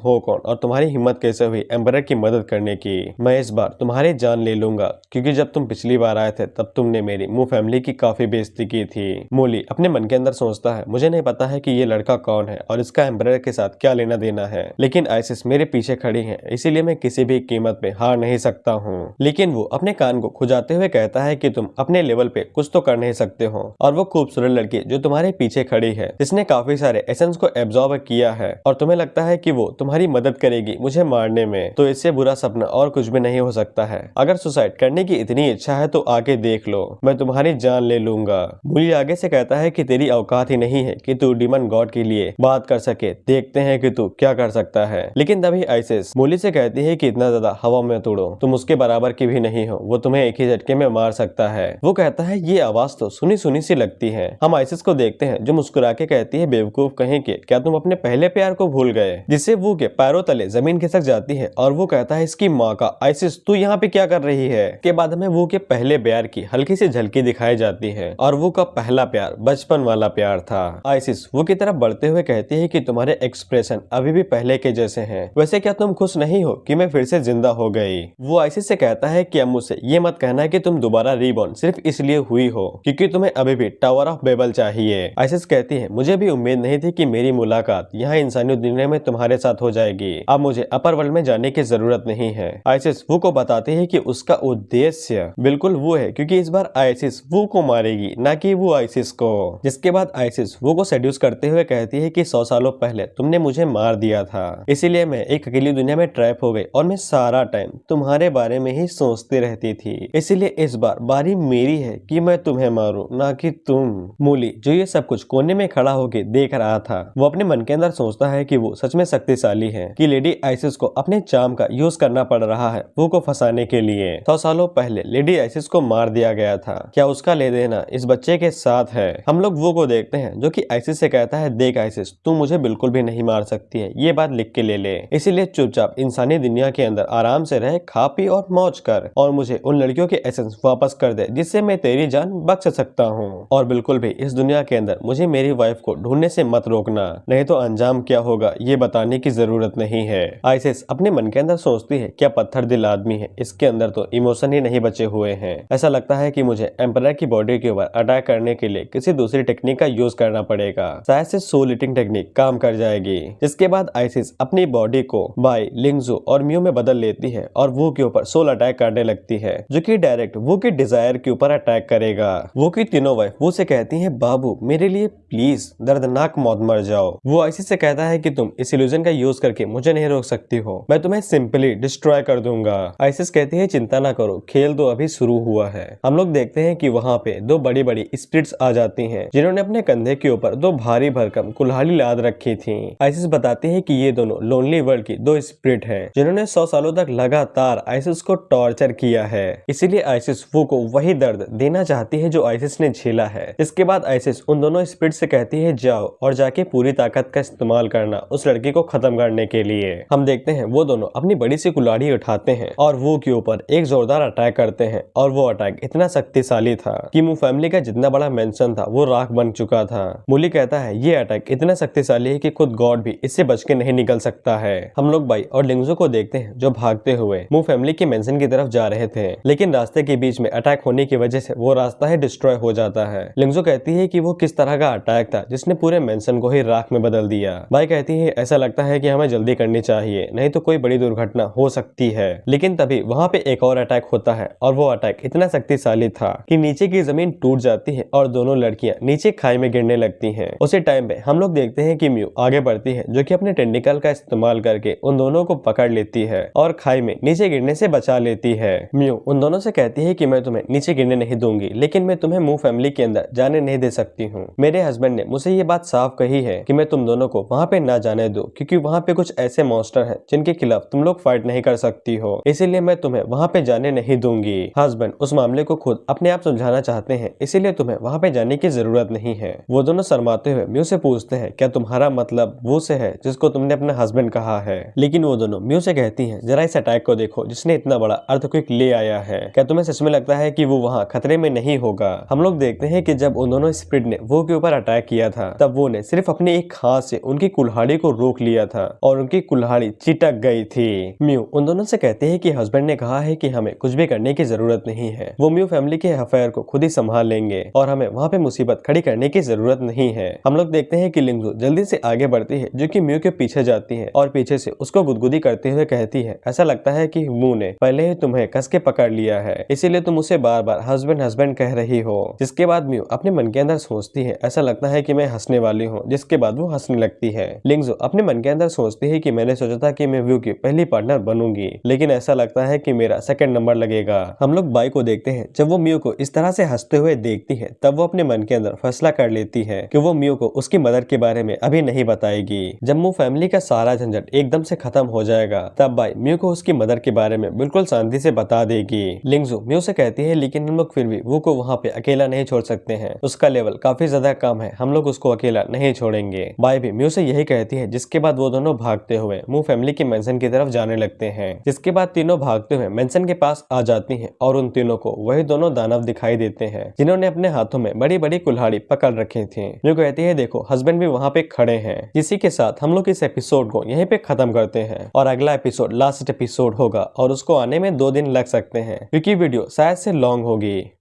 हो कौन और तुम्हारी हिम्मत कैसे हुई एम्परर की मदद करने की। मैं इस बार तुम्हारी जान ले लूंगा, क्योंकि जब तुम पिछली बार आए थे तब तुमने मेरी मू फैमिली की काफी बेइज्जती की थी। मूली अपने मन के अंदर सोचता है मुझे नहीं पता है कि ये लड़का कौन है और इसका एम्परर के साथ क्या लेना देना है, लेकिन आइसिस मेरे पीछे खड़ी है, इसीलिए मैं किसी भी कीमत पे हार नहीं सकता हूँ। लेकिन वो अपने कान को खुजाते हुए कहता है कि तुम अपने लेवल पे कुछ तो कर नहीं सकते हो, और वो खूबसूरत लड़की जो तुम्हारे पीछे खड़ी है जिसने काफी सारे एसेंस को एब्जॉर्ब किया है और तुम्हें लगता है कि वो तुम्हारी मदद करेगी मुझे मारने में, तो इससे बुरा सपना और कुछ भी नहीं हो सकता है। अगर सुसाइड करने की इतनी इच्छा है तो आके देख लो, मैं तुम्हारी जान ले लूंगा। मूली आगे से कहता है कि तेरी औकात ही नहीं है कि तू डीमन गॉड के लिए बात कर सके, देखते हैं कि तू क्या कर सकता है। लेकिन तभी आइसिस मूली से कहती है कि इतना ज्यादा हवा में तोड़ो, तुम उसके बराबर की भी नहीं हो, वो तुम्हें एक ही झटके में मार सकता है। वो कहता है ये आवाज तो सुनी सुनी सी लगती है। हम आइसिस को देखते हैं जो मुस्कुरा के कहती है बेवकूफ कहीं के, क्या तुम अपने पहले प्यार को भूल गए, जिससे वो के पैरों तले जमीन खिसक जाती है और वो कहता है इसकी माँ का आइसिस तू यहाँ पे क्या कर रही है। के बाद हमें वो के पहले प्यार की हल्की सी झलकी दिखाई जाती है और वो का पहला प्यार बचपन वाला प्यार था। आइसिस वो की तरफ बढ़ते हुए कहती है कि तुम्हारे एक्सप्रेशन अभी भी पहले के जैसे हैं, वैसे क्या तुम खुश नहीं हो कि मैं फिर से जिंदा हो गई। वो आइसिस से कहता है कि अब मुझसे ये मत कहना कि तुम दोबारा रीबॉर्न सिर्फ इसलिए हुई हो क्योंकि तुम्हें अभी भी टावर ऑफ बेबल चाहिए। आइसिस कहती है मुझे भी उम्मीद नहीं थी कि मेरी मुलाकात यहाँ इंसानी दुनिया में तुम्हारे साथ हो जाएगी, अब मुझे अपर वर्ल्ड में जाने की जरूरत नहीं है। आइसिस वो को बताती है कि उसका उद्देश्य बिल्कुल वो है, क्योंकि इस बार आइसिस वो को मारेगी ना कि वो आइसिस को। जिसके बाद आइसिस वो को सेड्यूस करते हुए कहती है कि 100 सालों पहले तुमने मुझे मार दिया था, इसीलिए मैं एक अकेली दुनिया में ट्रैप हो गई और मैं सारा टाइम तुम्हारे बारे में ही सोचती रहती थी, इसीलिए इस बार बारी मेरी है कि मैं तुम्हें मारूं ना कि तुम। मूली जो ये सब कुछ कोने में खड़ा होकर देख रहा था वो अपने मन के अंदर सोचता है कि वो सच में शक्तिशाली है कि लेडी आइसिस को अपने चार्म का यूज करना पड़ रहा है वो को फंसाने के लिए। 100 सालों पहले लेडी आइसिस को मार दिया गया था, क्या उसका ले देना इस बच्चे के साथ है। हम लोग वो को देखते हैं जो कि आइसिस से कहता है देख आइसिस तू मुझे बिल्कुल भी नहीं मार सकती है, ये बात लिख के ले ले, इसीलिए चुपचाप इंसानी दुनिया के अंदर आराम से रह, खा पी और मौज कर और मुझे उन लड़कियों के एसेंस वापस कर दे जिससे मैं तेरी जान बख्श सकता हूँ। और बिल्कुल भी इस दुनिया के अंदर मुझे मेरी वाइफ को ढूंढने से मत रोकना, नहीं तो अंजाम क्या होगा ये बताने की जरूरत नहीं है। आइसिस अपने मन के अंदर सोचती है क्या पत्थर दिल आदमी है, इसके अंदर तो इमोशन ही नहीं बचे हुए हैं। ऐसा लगता है कि मुझे एम्परर की बॉडी के ऊपर अटैक करने के लिए किसी दूसरी टेक्निक का यूज करना पड़ेगा, शायद से सोल ईटिंग टेक्निक काम कर जाएगी। इसके बाद आइसिस अपनी बॉडी को बाई, लिंगजू और म्यू में बदल लेती है और वो के ऊपर सोल अटैक करने लगती है जो कि डायरेक्ट वो की डिजायर के ऊपर अटैक करेगा। वो की तीनों वाइफ वो से कहती है बाबू मेरे लिए प्लीज दर्दनाक मौत मर जाओ। वो आइसिस से कहता है कि तुम इस इल्यूजन का यूज करके मुझे नहीं रोक सकती हो, मैं तुम्हें सिंपली डिस्ट्रॉय कर दूंगा। आइसिस कहती है चिंता ना करो, खेल तो अभी शुरू हुआ है। हम लोग देखते हैं कि वहाँ पे दो बड़ी बड़ी स्पिरिट्स आ जाती हैं जिन्होंने अपने कंधे के ऊपर दो भारी भरकम कुल्हाड़ी लाद रखी थी। आइसिस बताती है कि ये दोनों लोनली वर्ल्ड की दो स्पिरिट हैं जिन्होंने 100 सालों तक लगातार आइसिस को टॉर्चर किया है, इसीलिए आइसिस वो को वही दर्द देना चाहती है जो आइसिस ने झेला है। इसके बाद आइसिस उन दोनों स्पिरिट से कहती है जाओ और जाके पूरी ताकत का इस्तेमाल करना उस लड़की को खत्म करने के लिए। हम देखते हैं वो दोनों अपनी बड़ी सी कुल्हाड़ी उठाते हैं और वो के ऊपर एक जोरदार जोरदार अटैक करते हैं और वो अटैक इतना शक्तिशाली था कि मू फैमिली का जितना बड़ा मेंशन था वो राख बन चुका था। मूली कहता है ये अटैक इतना शक्तिशाली है कि खुद गॉड भी इससे बच के नहीं निकल सकता है। हम लोग बाई और लिंगजो को देखते हैं जो भागते हुए मू फैमिली के मेंशन की तरफ जा रहे थे, लेकिन रास्ते के बीच में अटैक होने की वजह से वो रास्ता ही डिस्ट्रॉय हो जाता है। लिंगजो कहती है कि वो किस तरह का अटैक था जिसने पूरे मेंशन को ही राख में बदल दिया। बाई कहती है ऐसा लगता है कि हमें जल्दी करनी चाहिए, नहीं तो कोई बड़ी दुर्घटना हो सकती है। लेकिन तभी वहाँ पे एक और अटैक होता है और वो अटैक इतना शक्तिशाली था कि नीचे की जमीन टूट जाती है और दोनों लड़कियां नीचे खाई में गिरने लगती हैं। उसी टाइम पे हम लोग देखते हैं कि म्यू आगे बढ़ती है जो कि अपने टेंटिकल का इस्तेमाल करके उन दोनों को पकड़ लेती है और खाई में नीचे गिरने से बचा लेती है। म्यू उन दोनों से कहती है कि मैं तुम्हें नीचे गिरने नहीं दूंगी, लेकिन मैं तुम्हें मू फैमिली के अंदर जाने नहीं दे सकती हूँ। मेरे हस्बैंड ने मुझे ये बात साफ कही है कि मैं तुम दोनों को वहाँ पे ना जाने दो, क्योंकि वहाँ पे कुछ ऐसे मॉन्स्टर हैं जिनके खिलाफ तुम लोग फाइट नहीं कर सकती हो, इसीलिए मैं तुम्हें वहाँ पे जाने नहीं दूंगी। हस्बैंड उस मामले को खुद अपने आप सुलझाना चाहते हैं, इसीलिए तुम्हें वहाँ पे जाने की जरूरत नहीं है। वो दोनों शर्माते हुए म्यू से पूछते हैं क्या तुम्हारा मतलब वो से है जिसको तुमने अपना हस्बैंड कहा है, लेकिन वो दोनों म्यू से कहती हैं जरा इस अटैक को देखो जिसने इतना बड़ा अर्थक्वेक ले आया है, क्या तुम्हें सच में लगता है कि वो वहाँ खतरे में नहीं होगा। हम लोग देखते हैं कि जब उन दोनों स्पिरिट ने वो के ऊपर अटैक किया था तब वो ने सिर्फ अपने एक हाथ से उनकी कुल्हाड़ी को रोक लिया था और उनकी कुल्हाड़ी चिटक गई थी। म्यू उन दोनों से कहते हैं कि हस्बैंड ने कहा है कि हमें कुछ भी करने की जरूरत नहीं है, वो म्यू फैमिली के अफेयर को खुद ही संभाल लेंगे और हमें वहाँ पे मुसीबत खड़ी करने की जरूरत नहीं है। हम लोग देखते हैं कि लिंगजो जल्दी से आगे बढ़ती है जो कि म्यू के पीछे जाती है और पीछे से उसको गुदगुदी करते हुए कहती है ऐसा लगता है कि म्यू ने पहले ही तुम्हें कस के पकड़ लिया है, इसीलिए तुम उसे बार बार हस्बैंड हस्बैंड कह रही हो। जिसके बाद म्यू अपने मन के अंदर सोचती है ऐसा लगता है कि मैं हंसने वाली हूँ, जिसके बाद वो हंसने लगती है। लिंगजो अपने मन के अंदर सोचती है कि मैंने सोचा था कि मैं म्यू की पहली पार्टनर बनूंगी, लेकिन ऐसा लगता है कि मेरा सेकंड नंबर लगेगा। हम लोग बाई को देखते हैं जब वो म्यू को इस तरह से हंसते हुए देखती है तब वो अपने मन के अंदर फैसला कर लेती है कि वो म्यू को उसकी मदर के बारे में अभी नहीं बताएगी। जब म्यू फैमिली का सारा झंझट एकदम से खत्म हो जाएगा तब बाई म्यू को उसकी मदर के बारे में बिल्कुल शांति से बता देगी। लिंगजो म्यू से कहती है लेकिन हम लोग फिर भी वो को वहाँ पे अकेला नहीं छोड़ सकते हैं, उसका लेवल काफी ज्यादा कम है, हम लोग उसको अकेला नहीं छोड़ेंगे। बाई भी म्यू से यही कहती है, जिसके बाद वो दोनों भागते हुए म्यू फैमिली के मेंशन की तरफ जाने लगते हैं। जिसके बाद तीनों भागते हुए मेंशन के पास आ जाती हैं और उन तीनों को वही दोनों दानव दिखाई देते हैं जिन्होंने अपने हाथों में बड़ी बड़ी कुल्हाड़ी पकड़ रखी थी। म्यू कहती है देखो हस्बैंड भी वहाँ पे खड़े हैं। इसी के साथ हम लोग इस एपिसोड को यहीं पे खत्म करते हैं और अगला एपिसोड लास्ट एपिसोड होगा और उसको आने में 2 दिन लग सकते हैं क्योंकि वीडियो शायद से लॉन्ग होगी।